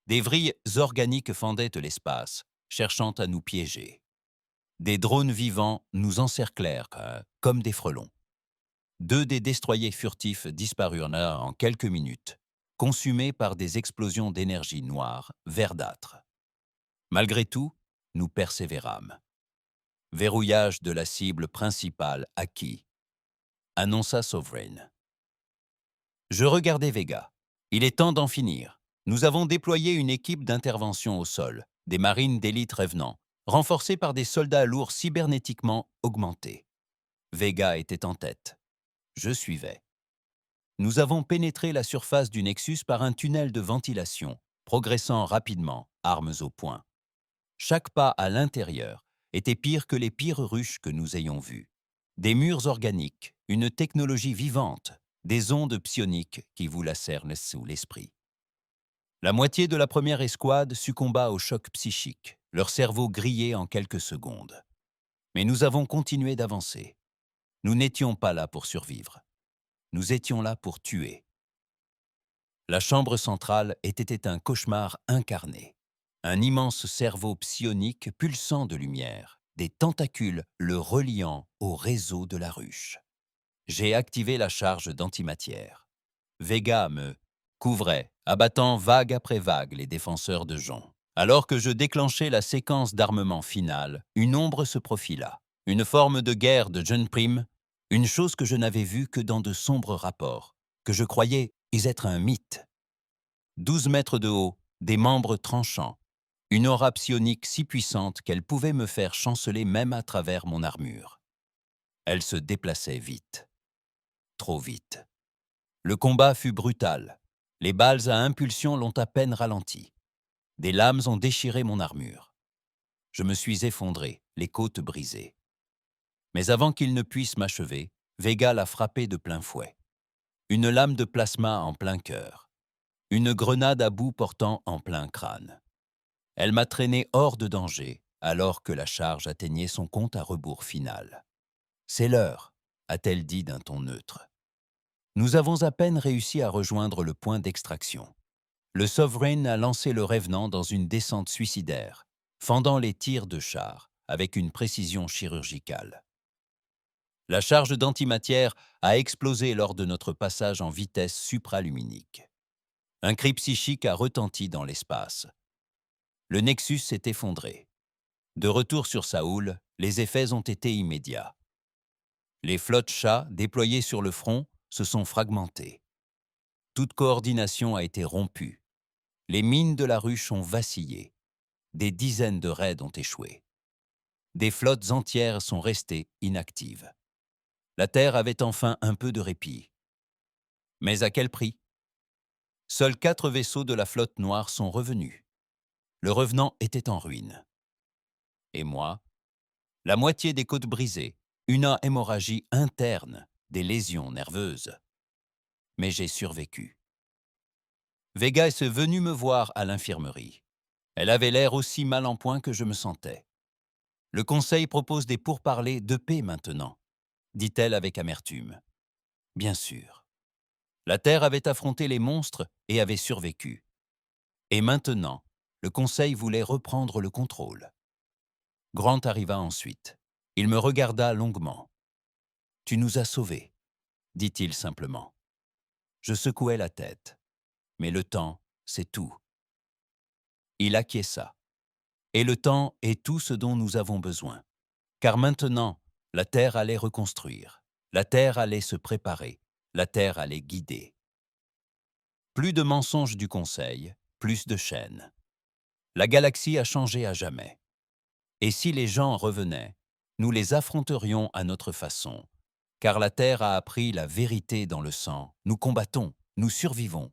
Des vrilles organiques fendaient l'espace, cherchant à nous piéger. Des drones vivants nous encerclèrent comme des frelons. 2 des destroyers furtifs disparurent là en quelques minutes, consumés par des explosions d'énergie noire, verdâtre. Malgré tout, nous persévérâmes. Verrouillage de la cible principale acquis, annonça Sovereign. Je regardais Vega. Il est temps d'en finir. Nous avons déployé une équipe d'intervention au sol, des marines d'élite Revenant, renforcés par des soldats lourds cybernétiquement augmentés. Vega était en tête. Je suivais. Nous avons pénétré la surface du Nexus par un tunnel de ventilation, progressant rapidement, armes au poing. Chaque pas à l'intérieur était pire que les pires ruches que nous ayons vues. Des murs organiques, une technologie vivante, des ondes psioniques qui vous lacèrent sous l'esprit. La moitié de la première escouade succomba au choc psychique, leur cerveau grillé en quelques secondes. Mais nous avons continué d'avancer. Nous n'étions pas là pour survivre. Nous étions là pour tuer. La chambre centrale était un cauchemar incarné. Un immense cerveau psionique pulsant de lumière, des tentacules le reliant au réseau de la ruche. J'ai activé la charge d'antimatière. Vega me couvrait, abattant vague après vague les défenseurs de Jon. Alors que je déclenchais la séquence d'armement finale, une ombre se profila. Une forme de guerre de John Prim, une chose que je n'avais vue que dans de sombres rapports, que je croyais être un mythe. 12 mètres de haut, des membres tranchants, une aura psionique si puissante qu'elle pouvait me faire chanceler même à travers mon armure. Elle se déplaçait vite. Trop vite. Le combat fut brutal. Les balles à impulsion l'ont à peine ralenti. Des lames ont déchiré mon armure. Je me suis effondré, les côtes brisées. Mais avant qu'il ne puisse m'achever, Vega l'a frappé de plein fouet. Une lame de plasma en plein cœur. Une grenade à bout portant en plein crâne. Elle m'a traîné hors de danger, alors que la charge atteignait son compte à rebours final. « C'est l'heure », a-t-elle dit d'un ton neutre. Nous avons à peine réussi à rejoindre le point d'extraction. Le Sovereign a lancé le Revenant dans une descente suicidaire, fendant les tirs de char avec une précision chirurgicale. La charge d'antimatière a explosé lors de notre passage en vitesse supraluminique. Un cri psychique a retenti dans l'espace. Le Nexus s'est effondré. De retour sur sa houle, les effets ont été immédiats. Les flottes chats déployées sur le front se sont fragmentées. Toute coordination a été rompue. Les mines de la ruche ont vacillé. Des dizaines de raids ont échoué. Des flottes entières sont restées inactives. La Terre avait enfin un peu de répit. Mais à quel prix? Seuls 4 vaisseaux de la flotte noire sont revenus. Le Revenant était en ruine. Et moi? La moitié des côtes brisées, une hémorragie interne, des lésions nerveuses. Mais j'ai survécu. Vega est venue me voir à l'infirmerie. Elle avait l'air aussi mal en point que je me sentais. Le Conseil propose des pourparlers de paix maintenant, dit-elle avec amertume. Bien sûr. La Terre avait affronté les monstres et avait survécu. Et maintenant, le Conseil voulait reprendre le contrôle. Grant arriva ensuite. Il me regarda longuement. « Tu nous as sauvés », dit-il simplement. Je secouai la tête. Mais le temps, c'est tout. Il acquiesça. Et le temps est tout ce dont nous avons besoin. Car maintenant, la Terre allait reconstruire. La Terre allait se préparer. La Terre allait guider. Plus de mensonges du Conseil, plus de chaînes. La galaxie a changé à jamais. Et si les gens revenaient, nous les affronterions à notre façon. Car la Terre a appris la vérité dans le sang. Nous combattons, nous survivons.